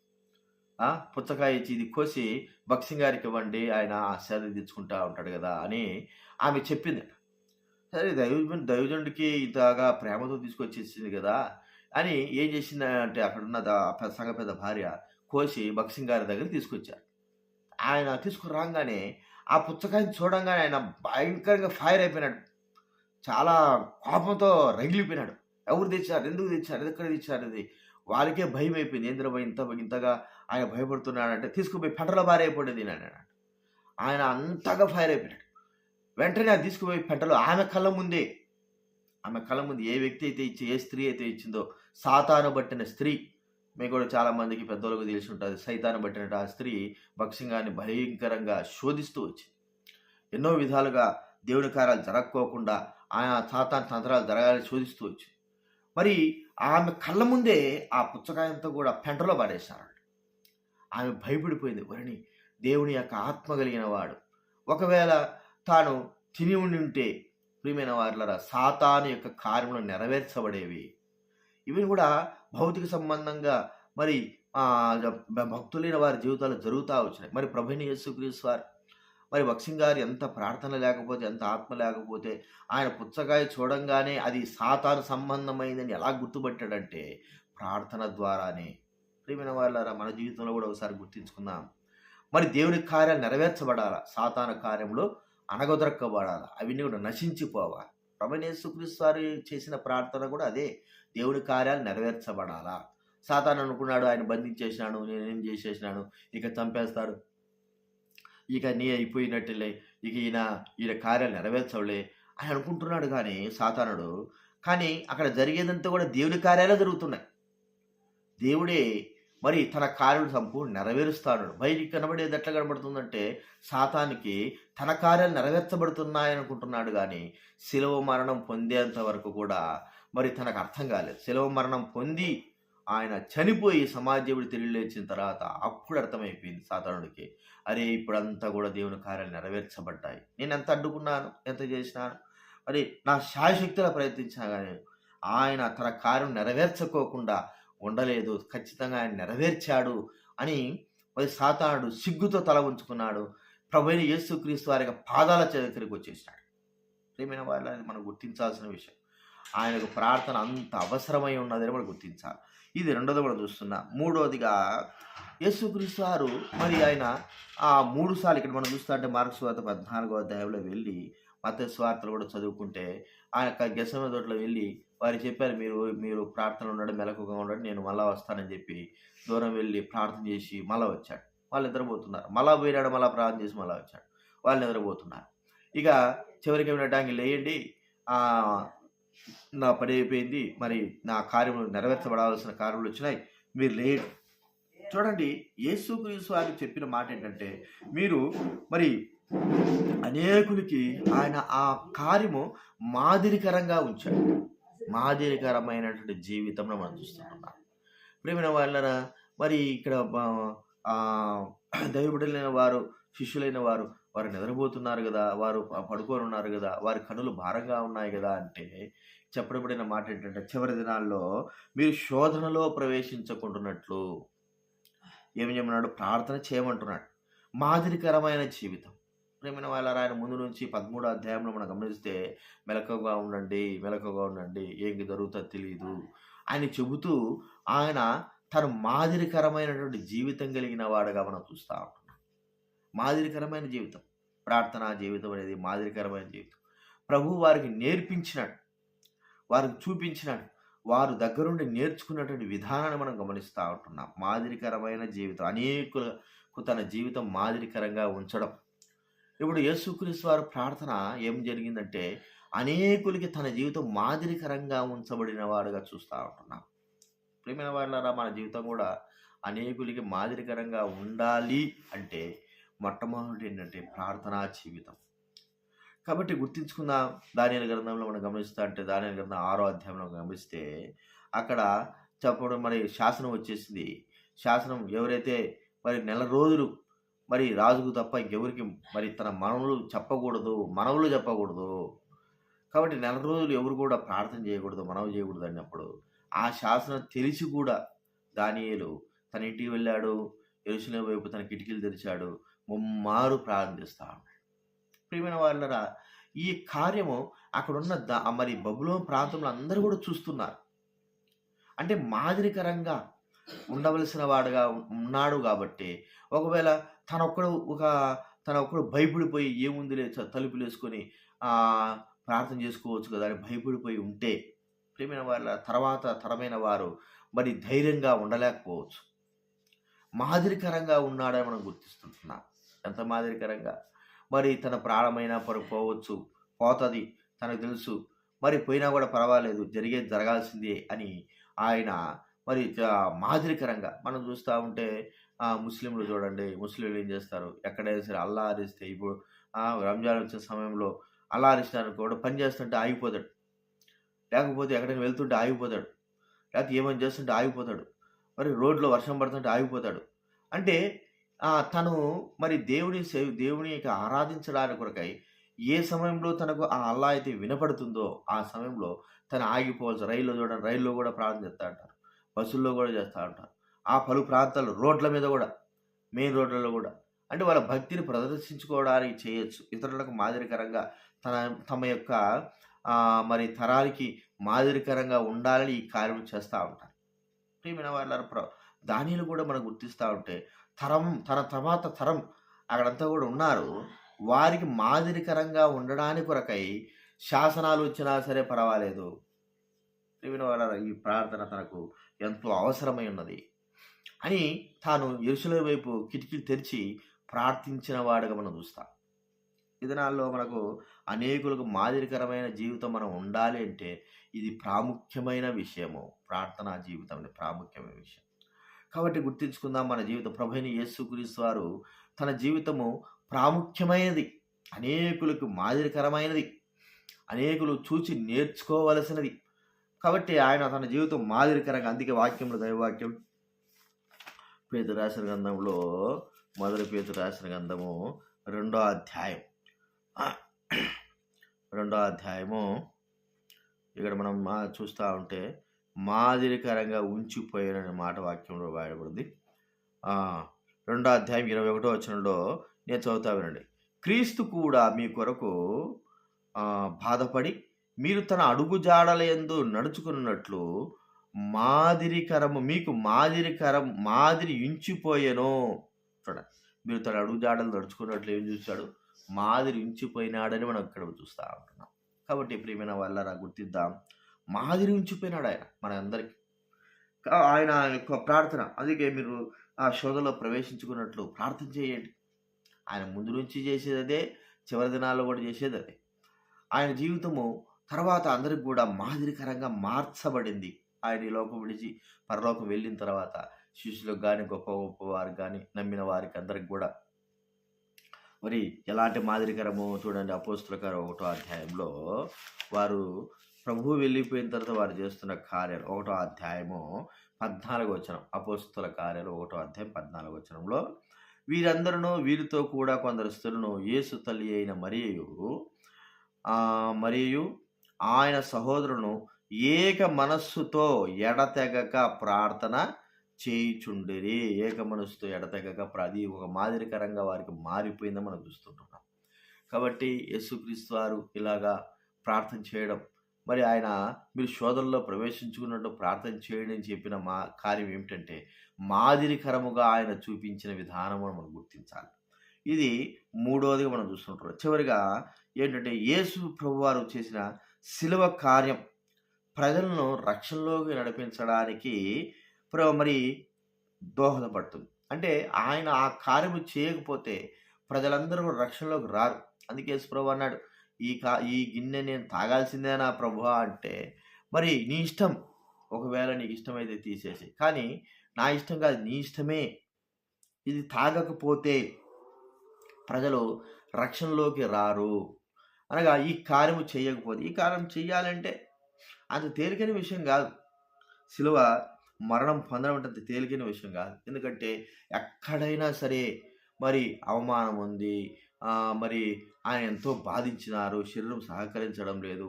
పుచ్చకాయ ఇచ్చి ఇది కోసి భక్సింగ్ గారికి ఇవ్వండి, ఆయన సేద తెచ్చుకుంటా ఉంటాడు కదా అని ఆమె చెప్పింది. సరే దైవజనుడికి ఇంతగా ప్రేమతో తీసుకొచ్చి ఇచ్చింది కదా అని ఏం చేసింది అంటే అక్కడున్న సంఘ పెద్ద భార్య కోసి భక్సింగ్ గారి దగ్గర తీసుకొచ్చారు. ఆయన తీసుకురాగానే ఆ పుచ్చకాయని చూడంగానే ఆయన భయంకరంగా ఫైర్ అయిపోయినాడు. చాలా కోపంతో రగిలిపోయినాడు. ఎవరు తెచ్చారు? ఎందుకు తెచ్చారు? ఎక్కడ తెచ్చారు ఇది? వాళ్ళకే భయమైపోయింది. ఏందిరా భయ్ ఇంతగా ఆయన భయపడుతున్నాడంటే తీసుకుపోయి పెంటలో పారేయపోండి దీన్ని అన్నాడు. ఆయన అంతగా ఫైర్ అయిపోయాడు. వెంటనే అది తీసుకుపోయి పెంటలో ఆమె కళ్ళ ముందు ఏ వ్యక్తి అయితే ఏ స్త్రీ అయితే ఇచ్చిందో సాతాను బట్టిన స్త్రీ, మీకు కూడా చాలా మందికి పెద్దోళ్ళకు తెలిసి ఉంటుంది. సైతాను బట్టినట్టు ఆ స్త్రీ భక్సింగాన్ని భయంకరంగా శోధిస్తూ వచ్చింది. ఎన్నో విధాలుగా దేవుని కార్యాలు జరగకోకుండా ఆయన సాతాను తంత్రాలు జరగాలని శోధిస్తూ వచ్చింది. మరి ఆమె కళ్ళ ముందే ఆ పుచ్చకాయంతా కూడా పెంటలో పడేశారు. ఆమె భయపడిపోయింది. వరణి దేవుని యొక్క ఆత్మ కలిగిన వాడు ఒకవేళ తాను తిని ఉంటే ప్రియమైన వారులారా సాతాను యొక్క కార్యములు నెరవేర్చబడేవి. ఇవి కూడా భౌతిక సంబంధంగా మరి భక్తులైన వారి జీవితాలు జరుగుతూ వచ్చినాయి. మరి ప్రభువైన యేసుక్రీస్తు వారు మరి భక్సింగ్ గారు ఎంత ప్రార్థన లేకపోతే, ఎంత ఆత్మ లేకపోతే ఆయన పుచ్చకాయ చూడంగానే అది సాతాను సంబంధమైందని ఎలా గుర్తుపట్టాడంటే ప్రార్థన ద్వారానే. ప్రియమైన వారులారా మన జీవితంలో కూడా ఒకసారి గుర్తించుకుందాం. మరి దేవుని కార్యాలు నెరవేర్చబడాలా, సాతాను కార్యములు అణగదొరక్కబడాలా, అవన్నీ కూడా నశించిపోవాలి. ప్రభువైన యేసుక్రీస్తు వారు చేసిన ప్రార్థన కూడా అదే, దేవుని కార్యాలు నెరవేర్చబడాలా. సాతాను అనుకున్నాడు ఆయన బంధించేసినాను, నేనేం చేసేసినాను, ఇక చంపేస్తాడు, ఇక నీ అయిపోయినట్టులే, ఇక ఈయన కార్యాలు నెరవేర్చవులే అని అనుకుంటున్నాడు కానీ సాతానుడు. కానీ అక్కడ జరిగేదంతా కూడా దేవుని కార్యాలే జరుగుతున్నాయి. దేవుడే మరి తన కార్యం సంపూర్ణ నెరవేరుస్తాడు. బయటికి కనబడేది ఎట్లా కనబడుతుందంటే సాతానికి తన కార్యాలు నెరవేర్చబడుతున్నాయనుకుంటున్నాడు కానీ శిలువ మరణం పొందేంత వరకు కూడా మరి తనకు అర్థం కాలేదు. శిలువ మరణం పొంది ఆయన చనిపోయి సమాజీవుడు తిరిగి లేచిన తర్వాత అప్పుడు అర్థమైపోయింది సాతానుడికి, అరే ఇప్పుడంతా కూడా దేవుని కార్యాలు నెరవేర్చబడ్డాయి. నేను ఎంత అడ్డుకున్నాను, ఎంత చేసినాను, మరి నా శాయశక్తిలో ప్రయత్నించినా కానీ ఆయన తన కార్యం నెరవేర్చుకోకుండా ఉండలేదు. ఖచ్చితంగా ఆయన నెరవేర్చాడు అని మరి సాతానుడు సిగ్గుతో తల ఉంచుకున్నాడు. ప్రభువైన యేసుక్రీస్తు వారి పాదాల దగ్గరికి వచ్చేసినాడు. ప్రియమైన వాళ్ళని మనం గుర్తించాల్సిన విషయం, ఆయనకు ప్రార్థన అంత అవసరమై ఉన్నదని మనం గుర్తించాలి. ఇది రెండోది మనం చూస్తున్నాం. మూడోదిగా యేసుక్రీస్తు వారు మరి ఆయన ఆ 3 సార్లు ఇక్కడ మనం చూస్తా అంటే మార్కు సువార్త 14వ అధ్యాయంలో వెళ్ళి మత్తయి సువార్తలు కూడా చదువుకుంటే ఆయన గెత్సేమనే తోటలో వెళ్ళి వారు చెప్పారు, మీరు ప్రార్థనలో ఉండడం, మెలకుగా ఉండడం, నేను మళ్ళా వస్తానని చెప్పి దూరం వెళ్ళి ప్రార్థన చేసి మళ్ళా వచ్చాడు. వాళ్ళు నిద్రపోతున్నారు. మళ్ళా పోయినాడు, మళ్ళా ప్రార్థన చేసి మళ్ళా వచ్చాడు. వాళ్ళు నిద్రపోతున్నారు. ఇక చివరికి ఏమిటంటే లేయండి, నా పని అయిపోయింది, మరి నా కార్యములు నెరవేర్చబడాల్సిన కార్యములు వచ్చినాయి, మీరు లేడు. చూడండి యేసుక్రీస్తు వారికి చెప్పిన మాట ఏంటంటే మీరు మరి అనేకులకి ఆయన ఆ కార్యము మాదిరికరంగా ఉంచాడు. మాదిరికరమైనటువంటి జీవితంలో మనం చూస్తున్నాం. ప్రియమైన వాళ్ళరా మరి ఇక్కడ దైవబిడ్డలైన వారు, శిష్యులైన వారు నిద్రపోతున్నారు కదా, వారు పడుకొని ఉన్నారు కదా, వారి కన్నులు భారంగా ఉన్నాయి కదా అంటే చెప్పబడిన మాట ఏంటంటే చివరి దినాల్లో మీరు శోధనలో ప్రవేశించకుంటున్నట్లు ఏమి చెప్పినాడు, ప్రార్థన చేయమంటున్నాడు. మాదిరికరమైన జీవితం. ప్రియమైన వాళ్ళారా ఆయన ముందు నుంచి 13వ అధ్యాయంలో మనం గమనిస్తే మెలకువగా ఉండండి, ఏం జరుగుతుందో తెలియదు అని చెబుతూ ఆయన తను మాదిరికరమైనటువంటి జీవితం కలిగిన వాడుగా మనం చూస్తూ ఉంటున్నాం. మాదిరికరమైన జీవితం, ప్రార్థనా జీవితం అనేది మాదిరికరమైన జీవితం. ప్రభు వారికి నేర్పించినాడు, వారికి చూపించినాడు, వారు దగ్గరుండి నేర్చుకున్నటువంటి విధానాన్ని మనం గమనిస్తూ ఉంటున్నాం. మాదిరికరమైన జీవితం, అనేకులకు తన జీవితం మాదిరికరంగా ఉంచడం. ఇప్పుడు యేసుక్రీస్తు వారి ప్రార్థన ఏం జరిగిందంటే అనేకులకి తన జీవితం మాదిరికరంగా ఉంచబడిన వాడుగా చూస్తూ ఉంటున్నాం. ప్రియమైన వాళ్ళారా మన జీవితం కూడా అనేకులకి మాదిరికరంగా ఉండాలి అంటే మొట్టమొదటి ఏంటంటే ప్రార్థనా జీవితం. కాబట్టి గుర్తించుకుందాం. దానియేలు గ్రంథంలో మనం గమనిస్తా అంటే దానియేలు గ్రంథం 6వ అధ్యాయంలో గమనిస్తే అక్కడ చెప్పడం మరి శాసనం వచ్చేసింది. శాసనం ఎవరైతే మరి 4 రోజులు మరి రాజుకు తప్ప ఇంకెవరికి మరి తన మనవులు చెప్పకూడదు. కాబట్టి 4 రోజులు ఎవరు కూడా ప్రార్థన చేయకూడదు, మనవి చేయకూడదు అన్నప్పుడు ఆ శాసనం తెలిసి కూడా దానియేలు తన ఇంటికి వెళ్ళాడు, యెరూషలేము వైపు తన కిటికీలు తెరిచాడు, ముమ్మారు ప్రార్థిస్తాడు. ప్రియమైన వాళ్ళరా ఈ కార్యము అక్కడున్న మరి బబులోను ప్రాంతంలో అందరూ కూడా చూస్తున్నారు. అంటే మాదిరికరంగా ఉండవలసిన వాడుగా ఉన్నాడు కాబట్టి, ఒకవేళ తనొక్కడు ఒక తనొక్కడు భయపడిపోయి ఏముందిలే తలుపులేసుకొని ప్రార్థన చేసుకోవచ్చు కదా అని భయపడిపోయి ఉంటే, ప్రియమైన వాళ్ళ తర్వాత తరమైన వారు మరి ధైర్యంగా ఉండలేకపోవచ్చు. మాదిరికరంగా ఉన్నాడని మనం గుర్తిస్తుంటున్నాం. ఎంత మాదిరికరంగా? మరి తన ప్రాణమైనా పోవచ్చు. పోతది. తనకు తెలుసు. మరి పోయినా గూడా పర్వాలేదు. జరిగేది జరగాల్సిందే అని ఆయన మరి మాదిరికరంగా మనం చూస్తా ఉంటే ముస్లింలు చూడండి. ముస్లింలు ఏం చేస్తారు? ఎక్కడైనా సరే అల్లా అరిస్తే ఇప్పుడు రంజాన్ వచ్చే సమయంలో అల్లా అరిసినారనుకో వాడు పని చేస్తుంటే ఆగిపోతాడు. లేకపోతే ఎక్కడికైనా వెళ్తుంటే ఆగిపోతాడు. లేకపోతే ఏమైనా చేస్తుంటే ఆగిపోతాడు. మరి రోడ్‌లో వర్షం పడుతుంటే ఆగిపోతాడు. అంటే తను మరి దేవునికి ఆరాధించడానికి కొరకై ఏ సమయంలో తనకు ఆ అల్లా అయితే వినపడుతుందో, ఆ సమయంలో తను ఆగిపోవాల్సి రైల్లో చూడండి రైల్లో గూడా ప్రార్థన చేస్తా ఉంటారు. బస్సుల్లో గూడా చేస్తా ఉంటారు. ఆ పలు ప్రాంతాల్లో రోడ్ల మీద గూడా, మెయిన్ రోడ్లలో గూడా. అంటే వాళ్ళ భక్తిని ప్రదర్శించుకోవడానికి చేయొచ్చు. ఇతరులకు మాదిరికరంగా తమ యొక్క మరి తరానికి మాదిరికరంగా ఉండాలని ఈ కార్యం చేస్తా ఉంటారు. ప్రియమైన వాళ్ళారా దానిలో కూడా మనం గుర్తిస్తా ఉంటే తన తర్వాత తరం అక్కడంతా కూడా ఉన్నారు. వారికి మాదిరికరంగా ఉండడానికి కొరకై శాసనాలు వచ్చినా సరే పర్వాలేదు. ప్రియమైన వాళ్ళారా ఈ ప్రార్థన తనకు ఎంతో అవసరమై ఉన్నది అని తాను యెరూషలేము వైపు కిటికీలు తెరిచి ప్రార్థించిన వాడుగా మనం చూస్తాం. ఈ దినాల్లో మనకు అనేకులకు మాదిరికరమైన జీవితం మనం ఉండాలి అంటే ఇది ప్రాముఖ్యమైన విషయము. ప్రార్థనా జీవితం అనేది ప్రాముఖ్యమైన విషయం. కాబట్టి గుర్తుంచుకుందాం మన జీవితం. ప్రభువైన యేసుక్రీస్తు వారు తన జీవితము ప్రాముఖ్యమైనది. అనేకులకు మాదిరికరమైనది. అనేకులు చూచి నేర్చుకోవలసినది. కాబట్టి ఆయన తన జీవితం మాదిరికరంగా అందుకే వాక్యంలో దైవవాక్యం పేతురు రాసిన గ్రంథంలో మొదటి పేతురు రాసిన గ్రంథము 2వ అధ్యాయం 2వ అధ్యాయము ఇక్కడ మనం చూస్తూ ఉంటే మాదిరికరంగా ఉంచిపోయారనే మాట వాక్యంలో వాడబడింది. 2వ అధ్యాయం 21వ వచనంలో నేను చదువుతా వినండి. క్రీస్తు కూడా మీ కొరకు బాధపడి మీరు తన అడుగు జాడలయందు నడుచుకున్నట్లు మీకు మాదిరి ఉంచిపోయాను. చూడండి, మీరు తన అడుగు జాడలు నడుచుకున్నట్లు ఏం చూశాడు? మాదిరి ఉంచిపోయినాడని మనం ఇక్కడ చూస్తూ ఉంటున్నాం. కాబట్టి ప్రియమైన వాళ్ళరా గుర్తిద్దాం, మాదిరి ఉంచిపోయినాడు ఆయన మన అందరికీ. ఆయన యొక్క ప్రార్థన అందుకే మీరు ఆ శోధనలో ప్రవేశించుకున్నట్లు ప్రార్థన చేయండి. ఆయన ముందు నుంచి చేసేది అదే, చివరి దినాల్లో కూడా చేసేది అదే. ఆయన జీవితము తర్వాత అందరికి కూడా మాదిరికరంగా మార్చబడింది. ఆయన ఈ లోకం విడిచి పరలోకం వెళ్ళిన తర్వాత శిష్యులకు కానీ గొప్ప గొప్ప వారికి కానీ నమ్మిన వారికి అందరికి కూడా మరి ఎలాంటి మాదిరికరము చూడండి. అపోస్తుల కార్యం 1వ అధ్యాయంలో వారు ప్రభువు వెళ్ళిపోయిన తర్వాత వారు చేస్తున్న కార్యాలు 1వ అధ్యాయము 14వ వచనం. అపోస్తుల కార్యాలు 1వ అధ్యాయం 14వ వచనంలో వీరందరూ వీరితో కూడా కొందరు స్త్రీలను యేసు తల్లి అయిన మరియు ఆయన సహోదరును ఏక మనస్సుతో ఎడతెగక ప్రార్థన చేయుచుండిరి. ఏక మనస్సుతో ఎడతెగక అది ఒక మాదిరికరంగా వారికి మారిపోయిందని మనం చూస్తుంటున్నాం. కాబట్టి యేసుక్రీస్తు వారు ఇలాగా ప్రార్థన చేయడం, మరి ఆయన మీరు శోధనలో ప్రవేశించుకున్నట్టు ప్రార్థన చేయండి అని చెప్పిన కార్యం ఏమిటంటే మాదిరికరముగా ఆయన చూపించిన విధానము మనం గుర్తించాలి. ఇది మూడవదిగా మనం చూస్తుంటాం. చివరిగా ఏంటంటే యేసు ప్రభువారు చేసిన శిలువ కార్యం ప్రజలను రక్షణలోకి నడిపించడానికి మరి దోహదపడుతుంది. అంటే ఆయన ఆ కార్యము చేయకపోతే ప్రజలందరూ రక్షణలోకి రారు. అందుకే యేసు ప్రభు అన్నాడు, ఈ గిన్నె నేను తాగాల్సిందేనా ప్రభువా అంటే, మరి నీ ఇష్టం, ఒకవేళ నీకు ఇష్టమైతే తీసేసి, కానీ నా ఇష్టం కాదు నీ ఇష్టమే. ఇది తాగకపోతే ప్రజలు రక్షణలోకి రారు. అనగా ఈ కార్యము చేయకపోతే, ఈ కార్యం చేయాలంటే అంత తేలికైన విషయం కాదు. శిలువ మరణం పొందడం అంటే అంత తేలికైన విషయం కాదు. ఎందుకంటే ఎక్కడైనా సరే మరి అవమానం ఉంది. మరి ఆయన ఎంతో బాధించినారు. శరీరం సహకరించడం లేదు.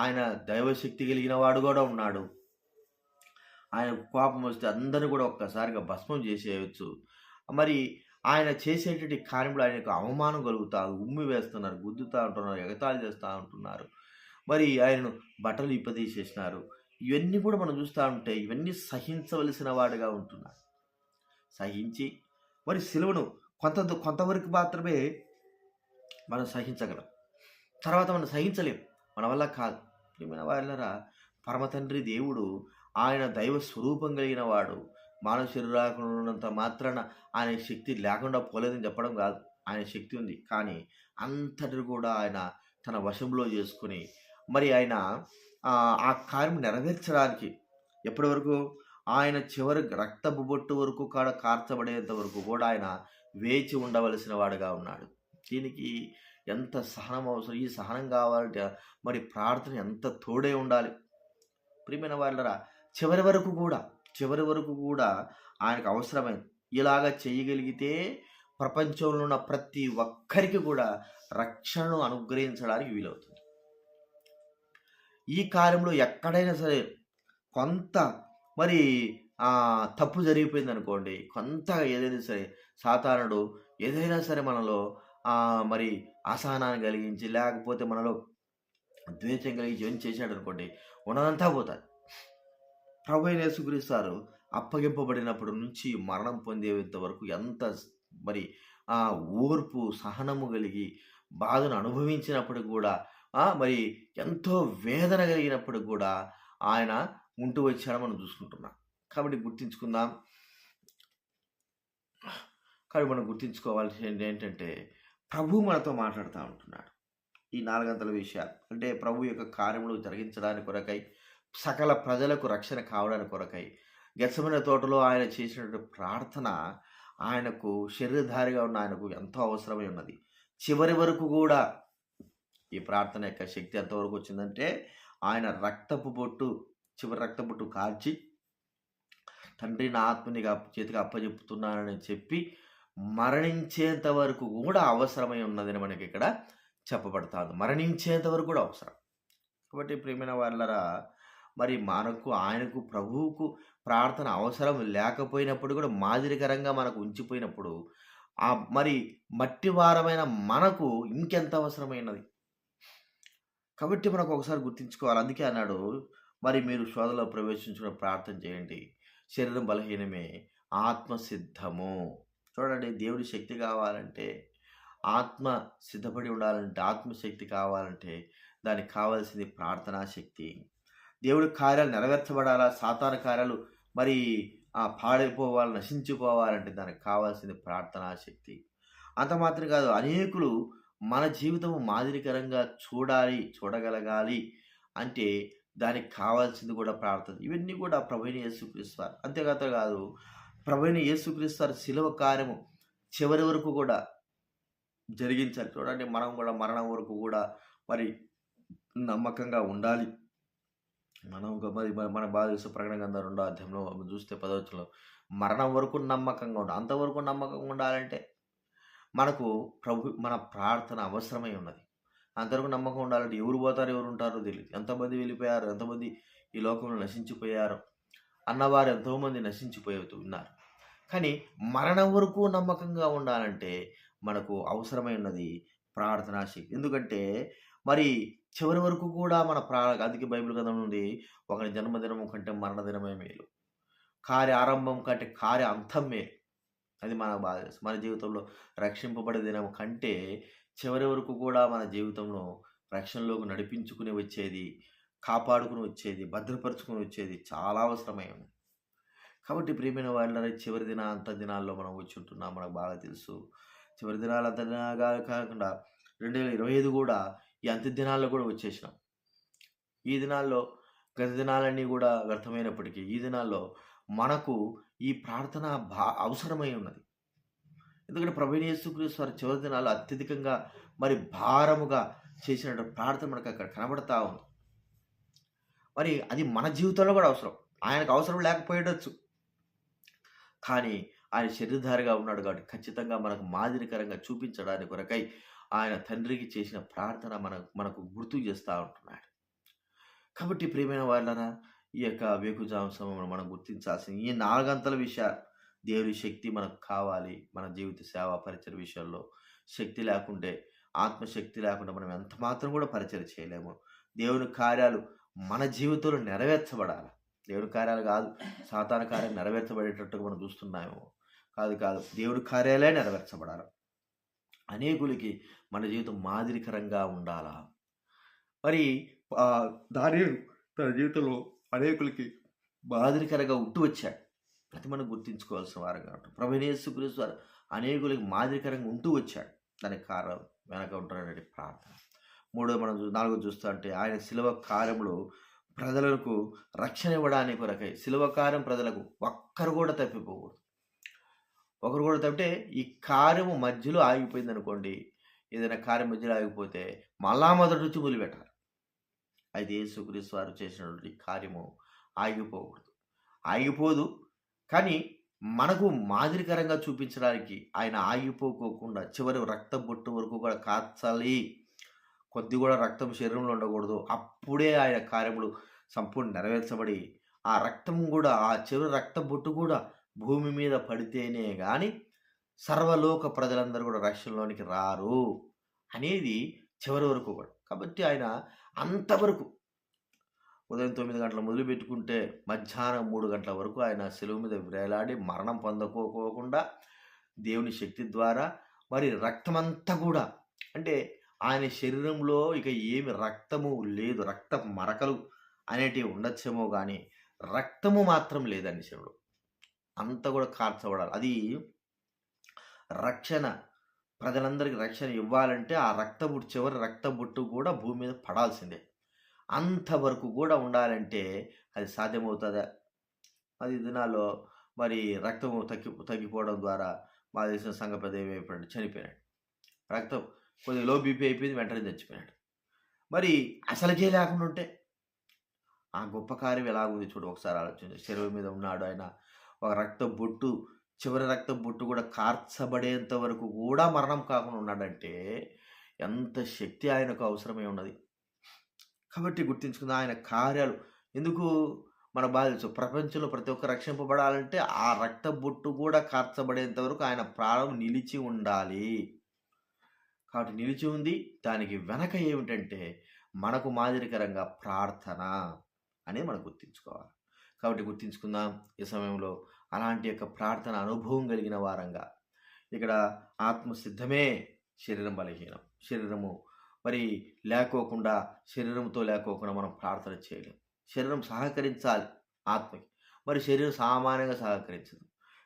ఆయన దైవశక్తి కలిగిన వాడు కూడా ఉన్నాడు. ఆయన కోపం వస్తే అందరిని కూడా ఒక్కసారిగా భస్మం చేసేయచ్చు. మరి ఆయన చేసేటువంటి కార్యంలో ఆయనకు అవమానం కలుగుతారు. ఉమ్మి వేస్తున్నారు, గుద్దుతూ ఉంటున్నారు, ఎగతాళి చేస్తూ ఉంటున్నారు. మరి ఆయనను బట్టలు ఇప్పదీసేసినారు. ఇవన్నీ కూడా మనం చూస్తా ఉంటే ఇవన్నీ సహించవలసిన వాడుగా ఉంటున్నాడు. సహించి మరి సిలువను కొంతవరకు మాత్రమే మనం సహించగలం. తర్వాత మనం సహించలేం. మన వల్ల కాదు. ప్రియమైన వాళ్ళరా, పరమతండ్రి దేవుడు ఆయన దైవ స్వరూపం కలిగిన వాడు. మానవ శరీరాకుండా ఉన్నంత మాత్రాన ఆయన శక్తి లేకుండా పోలేదని చెప్పడం కాదు. ఆయన శక్తి ఉంది. కానీ అంతటిని కూడా ఆయన తన వశంలో చేసుకొని మరి ఆయన ఆ కార్యం నెరవేర్చడానికి ఎప్పటి వరకు ఆయన చివరి రక్తపు బొట్టు వరకు కార్చబడేంత వరకు కూడా ఆయన వేచి ఉండవలసిన వాడుగా ఉన్నాడు. దీనికి ఎంత సహనం అవసరం. ఈ సహనం కావాలంటే మరి ప్రార్థన ఎంత తోడే ఉండాలి. ప్రియమైన వాళ్ళరా, చివరి వరకు కూడా ఆయనకు అవసరమైంది. ఇలాగ చేయగలిగితే ప్రపంచంలో ఉన్న ప్రతి ఒక్కరికి కూడా రక్షణను అనుగ్రహించడానికి వీలవుతుంది. ఈ కార్యంలో ఎక్కడైనా సరే కొంత మరి తప్పు జరిగిపోయింది అనుకోండి, కొంత ఏదైనా సరే సాతానుడు ఏదైనా సరే మనలో మరి అసహనాన్ని కలిగించి, లేకపోతే మనలో ద్వేషం కలిగించి ఏం చేశాడు అనుకోండి, ఉన్నదంతా పోతుంది. ప్రభువైన యేసుక్రీస్తు అప్పగింపబడినప్పటి నుంచి మరణం పొందేంత వరకు ఎంత మరి ఓర్పు సహనము కలిగి బాధను అనుభవించినప్పుడు కూడా మరి ఎంతో వేదన కలిగినప్పుడు కూడా ఆయన ఉంటూ వచ్చాడని మనం చూసుకుంటున్నాం. కాబట్టి మనం గుర్తించుకోవాల్సింది ఏంటంటే ప్రభు మనతో మాట్లాడుతూ ఉంటున్నాడు. ఈ 4 గంటల విషయాలు అంటే ప్రభు యొక్క కార్యములు జరిగించడానికి కొరకై, సకల ప్రజలకు రక్షణ కావడానికి కొరకై గెత్సెమనే తోటలో ఆయన చేసినటువంటి ప్రార్థన ఆయనకు శరీరధారిగా ఉన్న ఆయనకు ఎంతో అవసరమై ఉన్నది. చివరి వరకు కూడా ఈ ప్రార్థన యొక్క శక్తి ఎంతవరకు వచ్చిందంటే ఆయన చివరి రక్తపు కాల్చి తండ్రి నా ఆత్మని చేతికి అప్పచెప్పుతున్నానని చెప్పి మరణించేంత వరకు కూడా అవసరమై ఉన్నదని మనకి ఇక్కడ చెప్పబడతాది. మరణించేంత వరకు కూడా అవసరం. కాబట్టి ప్రియమైన వాళ్ళరా, మరి ఆయనకు ప్రభువుకు ప్రార్థన అవసరం లేకపోయినప్పుడు కూడా మాదిరికరంగా మనకు ఉంచిపోయినప్పుడు మరి మట్టి వారమైన మనకు ఇంకెంత అవసరమైనది. కాబట్టి మనకు ఒకసారి గుర్తించుకోవాలి. అందుకే అన్నాడు, మరి మీరు శోధనలో ప్రవేశించుకుని ప్రార్థన చేయండి. శరీరం బలహీనమే, ఆత్మ సిద్ధము. చూడండి, దేవుడి శక్తి కావాలంటే, ఆత్మ సిద్ధపడి ఉండాలంటే, ఆత్మశక్తి కావాలంటే దానికి కావాల్సింది ప్రార్థనా శక్తి. దేవుడి కార్యాలు నెరవేర్చబడాలా, సాతాను కార్యాలు మరి పాడైపోవాలి, నశించిపోవాలంటే దానికి కావాల్సింది ప్రార్థనా శక్తి. అంత మాత్రం కాదు, అనేకులు మన జీవితం మాదిరికరంగా చూడగలగాలి అంటే దానికి కావాల్సింది కూడా ప్రార్థన. ఇవన్నీ కూడా ప్రభువైన యేసుక్రీస్తు వారు. అంతేకాదు ప్రభువైన యేసుక్రీస్తు వారి శిలువ కార్యము చివరి వరకు కూడా జరిగించాలి. చూడండి, మనం కూడా మరణం వరకు కూడా మరి నమ్మకంగా ఉండాలి. మనం మన బాధ ప్రకటన గ్రంథం 2వ అధ్యాయంలో చూస్తే 10వ వచనంలో మరణం వరకు నమ్మకంగా ఉండాలి. అంతవరకు నమ్మకంగా ఉండాలంటే మనకు మన ప్రార్థన అవసరమై ఉన్నది. అంతవరకు నమ్మకం ఉండాలంటే ఎవరు పోతారు, ఎవరు ఉంటారో తెలియదు. ఎంతమంది వెళ్ళిపోయారు, ఎంతమంది ఈ లోకంలో నశించిపోయారు అన్నవారు ఎంతోమంది నశించిపోతూ ఉన్నారు. కానీ మరణం వరకు నమ్మకంగా ఉండాలంటే మనకు అవసరమై ఉన్నది ప్రార్థనా శక్తి. ఎందుకంటే మరి చివరి వరకు కూడా మన అందుకే బైబిల్ గ్రంథం నుండి ఒకరి జన్మదినము కంటే మరణదినమే మేలు, కార్య ఆరంభం కంటే కార్య అంతం మేలు. అది మనకు బాధ. మన జీవితంలో రక్షింపబడే దినం కంటే చివరి వరకు కూడా మన జీవితంలో రక్షణలోకి నడిపించుకుని వచ్చేది, కాపాడుకుని వచ్చేది, భద్రపరుచుకుని వచ్చేది చాలా అవసరమై ఉంది. కాబట్టి ప్రియమైన వాళ్ళ చివరి అంత దినాల్లో మనం వచ్చి ఉంటున్నాం. మనకు బాగా తెలుసు. చివరి దినాలు అంత దినాలుగా కాకుండా 2025 కూడా ఈ అంత్య దినాల్లో కూడా వచ్చేసినాం. ఈ దినాల్లో గత దినాలన్నీ కూడా వ్యర్థమైనప్పటికీ ఈ దినాల్లో మనకు ఈ ప్రార్థన అవసరమై ఉన్నది. ఎందుకంటే ప్రభువైన యేసుక్రీస్తు వారి చివరి దినాలు అత్యధికంగా మరి భారముగా చేసిన ప్రార్థన మనకు అక్కడ కనబడతా ఉంది. మరి అది మన జీవితంలో కూడా అవసరం. ఆయనకు అవసరం లేకపోయేటచ్చు, కానీ ఆయన శరీరధారిగా ఉన్నాడు కాబట్టి ఖచ్చితంగా మనకు మాదిరికరంగా చూపించడానికి కొరకై ఆయన తండ్రికి చేసిన ప్రార్థన మనకు గుర్తు చేస్తూ ఉంటున్నాడు. కాబట్టి ప్రియమైన వాళ్ళరా, ఈ యొక్క వేకుజాంశం మనం గుర్తించాల్సిన ఈ 4 గంటల విషయాలు. దేవుని శక్తి మనకు కావాలి. మన జీవిత సేవా పరిచయ విషయంలో శక్తి లేకుంటే, ఆత్మశక్తి లేకుండా మనం ఎంత మాత్రం కూడా పరిచయం చేయలేము. దేవుని కార్యాలు మన జీవితంలో నెరవేర్చబడాలి. దేవుడి కార్యాలు కాదు, సాతాను కార్యాలు నెరవేర్చబడేటట్టుగా మనం చూస్తున్నామేమో. కాదు కాదు, దేవుడి కార్యాలే నెరవేర్చబడాలి. అనేకులకి మన జీవితం మాదిరికరంగా ఉండాలా. మరి దానియేలు తన జీవితంలో అనేకులకి మాదిరికరంగా ఉంటూ వచ్చాడు. అది మనం గుర్తించుకోవాల్సిన వారంగా ఉంటాం. ప్రభువైన యేసుక్రీస్తు వారు అనేకులకి మాదిరికరంగా ఉంటూ వచ్చాడు. దానికి కారణం వెనక ఉంటున్నటువంటి ప్రార్థన. నాలుగోది చూస్తా అంటే ఆయన శిలువ కార్యములు ప్రజలకు రక్షణ ఇవ్వడానికి కొరకై శిలువ కార్యం ప్రజలకు ఒక్కరు కూడా తప్పిపోకూడదు. ఒకరు కూడా తప్పితే ఈ కార్యము మధ్యలో ఆగిపోయింది అనుకోండి, ఏదైనా కార్యం మధ్యలో ఆగిపోతే మళ్ళా మొదటి నుంచి మొదలుపెట్టాలి. అయితే యేసుక్రీస్తు వారు చేసినటువంటి కార్యము ఆగిపోకూడదు. ఆగిపోదు, కానీ మనకు మాదిరికరంగా చూపించడానికి ఆయన ఆగిపోకోకుండా చివరి రక్తం బొట్టు వరకు కూడా కాచాలి. కొద్ది కూడా రక్తం శరీరంలో ఉండకూడదు. అప్పుడే ఆయన కార్యములు సంపూర్ణ నెరవేర్చబడి ఆ రక్తం కూడా, ఆ చివరి రక్తం బొట్టు కూడా భూమి మీద పడితేనే కానీ సర్వలోక ప్రజలందరూ కూడా రక్షణలోనికి రారు అనేది చివరి వరకు కూడా. కాబట్టి ఆయన అంతవరకు ఉదయం 9 గంటల మొదలు పెట్టుకుంటే మధ్యాహ్నం 3 గంటల వరకు ఆయన శిలువ మీద వేలాడి మరణం పొందకోకుండా దేవుని శక్తి ద్వారా మరి రక్తమంతా కూడా, అంటే ఆయన శరీరంలో ఇక ఏమి రక్తము లేదు, రక్త మరకలు అనేటివి ఉండొచ్చేమో కానీ రక్తము మాత్రం లేదండి శివుడు. అంతా కూడా కార్చబడాలి. అది రక్షణ, ప్రజలందరికీ రక్షణ ఇవ్వాలంటే ఆ చివరి రక్తబొట్టు కూడా భూమి మీద పడాల్సిందే. అంతవరకు కూడా ఉండాలంటే అది సాధ్యమవుతుందా? అది దినాల్లో మరి రక్తము తగ్గిపోవడం ద్వారా మా దేశం సంఘ పెద్ద ఏమైపోయాడు, చనిపోయాడు. రక్తం కొద్దిగా లో బీపీ అయిపోయింది, వెంటనే చచ్చిపోయాడు. మరి అసలుకే లేకుండా ఉంటే ఆ గొప్ప కార్యం ఎలాగుంది చూడు, ఒకసారి ఆలోచించి. శరీరం మీద ఉన్నాడు ఆయన, ఒక రక్త బొట్టు, చివరి రక్తం బొట్టు కూడా కార్చబడేంత వరకు కూడా మరణం కాకుండా ఉన్నాడంటే ఎంత శక్తి ఆయనకు అవసరమై ఉన్నది. కాబట్టి గుర్తించుకుందాం ఆయన కార్యాలు. ఎందుకు మన బాధ్యత, ప్రపంచంలో ప్రతి ఒక్క రక్షింపబడాలంటే ఆ రక్త బొట్టు కూడా కార్చబడేంత వరకు ఆయన ప్రాణం నిలిచి ఉండాలి. కాబట్టి నిలిచి ఉంది. దానికి వెనక ఏమిటంటే మనకు మాదిరికరంగా ప్రార్థన అనేది మనం గుర్తించుకోవాలి. కాబట్టి గుర్తించుకుందాం ఈ సమయంలో అలాంటి యొక్క ప్రార్థన అనుభవం కలిగిన వారంగా. ఇక్కడ ఆత్మ సిద్ధమే, శరీరం బలహీనం. శరీరము మరి శరీరంతో లేకోకుండా మనం ప్రార్థన చేయలేం. శరీరం సహకరించాలి ఆత్మకి, మరి శరీరం సామాన్యంగా సహకరించదు.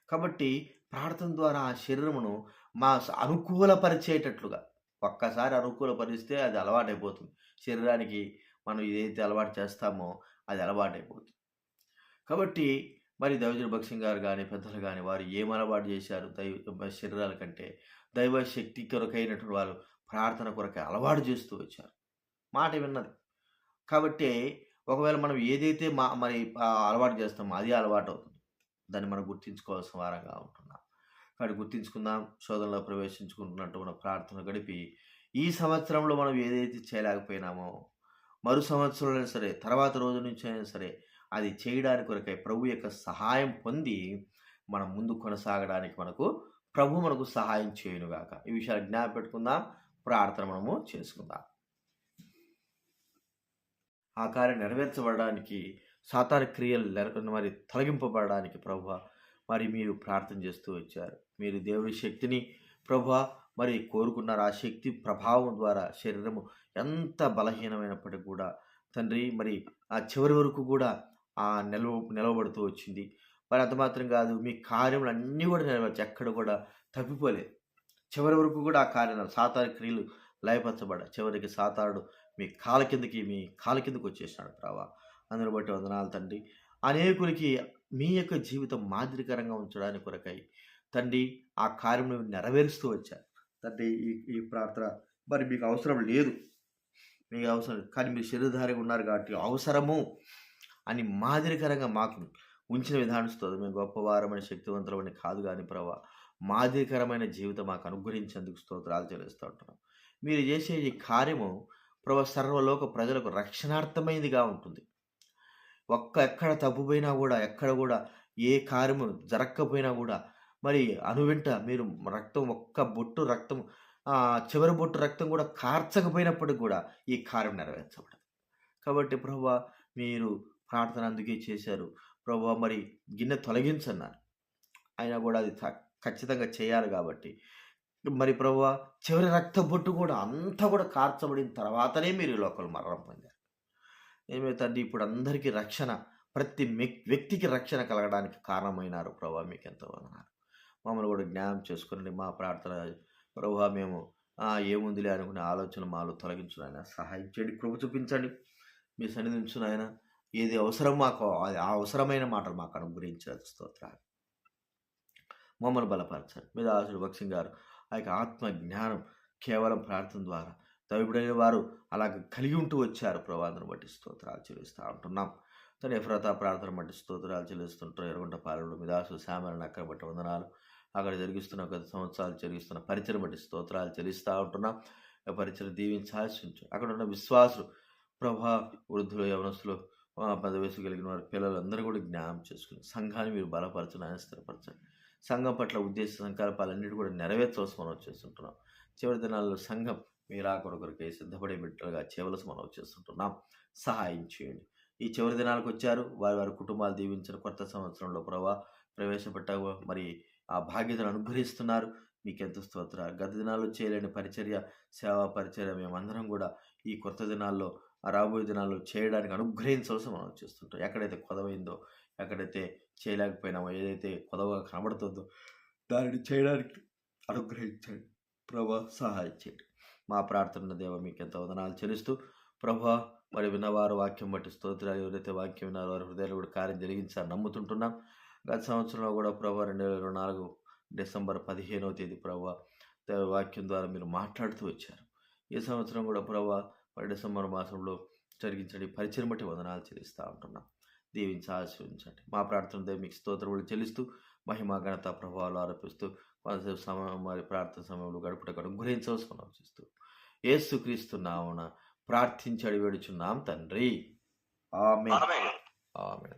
కాబట్టి ప్రార్థన ద్వారా ఆ శరీరమును అనుకూలపరిచేటట్లుగా, ఒక్కసారి అనుకూలపరిస్తే అది అలవాటైపోతుంది. శరీరానికి మనం ఏదైతే అలవాటు చేస్తామో అది అలవాటైపోతుంది. కాబట్టి మరి దైవజన భక్సింగ్ గారు కానీ పెద్దలు కానీ వారు ఏం అలవాటు చేశారు శరీరాల కంటే దైవ శక్తి కొరకైనటువంటి వారు ప్రార్థన కొరకై అలవాటు చేస్తూ వచ్చారు. మాట విన్నది. కాబట్టి ఒకవేళ మనం ఏదైతే మరి అలవాటు చేస్తామో అది అలవాటు అవుతుంది. దాన్ని మనం గుర్తించుకోవాల్సిన వారంగా ఉంటున్నాం. కాబట్టి గుర్తించుకుందాం. శోధనలో ప్రవేశించుకుంటున్నట్టు మన ప్రార్థన గడిపి ఈ సంవత్సరంలో మనం ఏదైతే చేయలేకపోయినామో మరు సంవత్సరంలో సరే, తర్వాత రోజు నుంచి అయినా సరే అది చేయడానికి కొరకై ప్రభు యొక్క సహాయం పొంది మనం ముందు కొనసాగడానికి ప్రభు మనకు సహాయం చేయునుగాక. ఈ విషయాలు జ్ఞాపకం పెట్టుకుందాం. ప్రార్థన మనము చేసుకుందాం. ఆ కార్యం నెరవేర్చబడడానికి, సాతాను క్రియలు మరి తొలగింపబడడానికి ప్రభువా మరి మీరు ప్రార్థన చేస్తూ వచ్చారు. మీరు దేవుడి శక్తిని ప్రభువా మరి కోరుకున్నారు. ఆ శక్తి ప్రభావం ద్వారా శరీరము ఎంత బలహీనమైనప్పటికీ కూడా తండ్రి మరి ఆ చివరి వరకు కూడా నిలవబడుతూ వచ్చింది. మరి అంత మాత్రం కాదు, మీ కార్యములు అన్నీ కూడా నెరవేర్చి ఎక్కడ కూడా తప్పిపోలేదు. చివరి వరకు కూడా ఆ కార్యాలు, సాతాను క్రియలు లయపరచబడ్డాయి. చివరికి సాతానుడు మీ కాళ్ళ కిందకి వచ్చేసినాడు ప్రభా. అందుని బట్టి వందనాలు తండ్రి. అనేకులకి మీ యొక్క జీవితం మాదిరికరంగా ఉంచడానికి కొరకై తండ్రి ఆ కార్యం నెరవేరుస్తూ వచ్చారు తండ్రి. ఈ ప్రార్థన మరి మీకు అవసరం లేదు, మీకు అవసరం కానీ మీరు శరీరధారిగా ఉన్నారు కాబట్టి అవసరము అని మాదిరికరంగా మాకు ఉంచిన విధానిస్తుంది. మేము గొప్పవారమైన శక్తివంతులమని కాదు కానీ ప్రభా, మాదిరికరమైన జీవితం మాకు అనుగ్రహించేందుకు స్తోత్రాలు చెల్లిస్తూ ఉంటున్నాం. మీరు చేసే ఈ కార్యము ప్రభా సర్వలోక ప్రజలకు రక్షణార్థమైనదిగా ఉంటుంది. ఎక్కడ తప్పుపోయినా కూడా, ఎక్కడ కూడా ఏ కార్యము జరగకపోయినా కూడా మరి అనువెంట మీరు రక్తం, ఒక్క బొట్టు రక్తం, చివరి బొట్టు రక్తం కూడా కార్చకపోయినప్పటికి కూడా ఈ కార్యం నెరవేర్చబడదు. కాబట్టి ప్రభువా మీరు ప్రార్థన అందుకే చేశారు. ప్రభువా మరి గిన్నె తొలగించన్నారు. అయినా కూడా అది ఖచ్చితంగా చేయాలి కాబట్టి మరి ప్రభువా చివరి రక్త బొట్టు కూడా అంతా కూడా కార్చబడిన తర్వాతనే మీరు ఈ లోకంలో మరణం పొందారు. ఏమే తండ్రి ఇప్పుడు అందరికీ రక్షణ, ప్రతి వ్యక్తికి రక్షణ కలగడానికి కారణమైనారు ప్రభువా, మీకెంతో వందనాలు. మమ్మల్ని కూడా జ్ఞానం చేసుకునండి. మా ప్రార్థన ప్రభువా మేము ఏముందిలే అనుకునే ఆలోచన మాలో తొలగించు నాయన, సహాయం చేయండి, కృప చూపించండి. మీ సన్నిధి ఉంచు నాయన. ఏది అవసరం మాకు ఆ అవసరమైన మాటలు మాకు అనుగ్రహించారు. స్తోత్రాలు. మమ్మల్ని బలపరచండి. మీద ఆశుడు భక్సింగ్ గారు ఆ యొక్క ఆత్మ జ్ఞానం కేవలం ప్రార్థన ద్వారా దైవుడైన వారు అలాగ కలిగి ఉంటూ వచ్చారు. ప్రభావాన్ని బట్టి స్తోత్రాలు చెల్లిస్తూ ఉంటున్నాం. తన ఎఫ్రాతా ప్రార్థన బట్టి స్తోత్రాలు చెల్లిస్తుంటారు. ఎర్రగుంటపాలెంలో మిదాసు శ్యామలను అక్కడ బట్టి వందనాలు. అక్కడ జరిగిస్తున్న గత సంవత్సరాలు జరిగిస్తున్న పరిచయం బట్టి స్తోత్రాలు చెల్లిస్తూ ఉంటున్నాం. పరిచయం దీవించి ఆశించు. అక్కడ ఉన్న విశ్వాసులు ప్రభా, వృద్ధులు, యవనస్తులు, పెద్ద వయసు కలిగిన వారి పిల్లలందరూ కూడా జ్ఞానం చేసుకుని సంఘాన్ని మీరు బలపరచని, ఆయన స్థిరపరచండి. సంఘం పట్ల ఉద్దేశ సంకల్పాలన్నిటి కూడా నెరవేర్చవలసి మనం చేస్తుంటున్నాం. చివరి దినాల్లో సంఘం మీరు ఆ కొరకై సిద్ధపడే బిడ్డలుగా చేయవలసి మనం చేస్తుంటున్నాం. సహాయం చేయండి. ఈ చివరి దినాలకు వచ్చారు. వారి కుటుంబాలు దీవించిన కొత్త సంవత్సరంలో ప్రభా ప్రవేశపెట్ట మరి ఆ బాధ్యతను అనుగ్రహిస్తున్నారు. మీకెంతో స్తోత్రాలు. గత దినాల్లో చేయలేని పరిచర్య, సేవా పరిచర్య మేమందరం కూడా ఈ కొత్త దినాల్లో రాబోయే దినాల్లో చేయడానికి అనుగ్రహించవలసి మనం చేస్తుంటాం. ఎక్కడైతే కొదవైందో, ఎక్కడైతే చేయలేకపోయినామో, ఏదైతే కొదవగా కనబడుతుందో దానిని చేయడానికి అనుగ్రహించండి ప్రభా, సహాయం చేయండి. మా ప్రార్థన దేవ మీకెంతో వందనాలు చెల్లిస్తూ ప్రభా మరి విన్నవారు వాక్యం బట్టి స్తోత్రాలు. ఎవరైతే వాక్యం విన్నారో వారి హృదయాలు కూడా కార్యం జరిగించాలని నమ్ముతుంటున్నాం. గత సంవత్సరంలో కూడా ప్రభా 2024 డిసెంబర్ 15వ తేదీ ప్రభా వాక్యం ద్వారా మీరు మాట్లాడుతూ వచ్చారు. ఈ సంవత్సరం కూడా ప్రభా మరి డిసెంబర్ మాసంలో జరిగించండి. పరిచయం బట్టి వందనాలు చెల్లిస్తూ ఉంటున్నాం. దీవించి ఆశీర్వదించండి. మా ప్రార్థన మీకు స్తోత్రములు చెల్లిస్తూ మహిమ ఘనత ప్రభావాలు ఆరోపిస్తూ కొంతసేపు సమయం మరి ప్రార్థన సమయంలో గడుపుటకు అనుగ్రహించవలసి మనం చేస్తూ యేసుక్రీస్తు నామమున ప్రార్థించి అడిగి వేడుచున్నాం తండ్రి. ఆమేన్. ఆమేన్.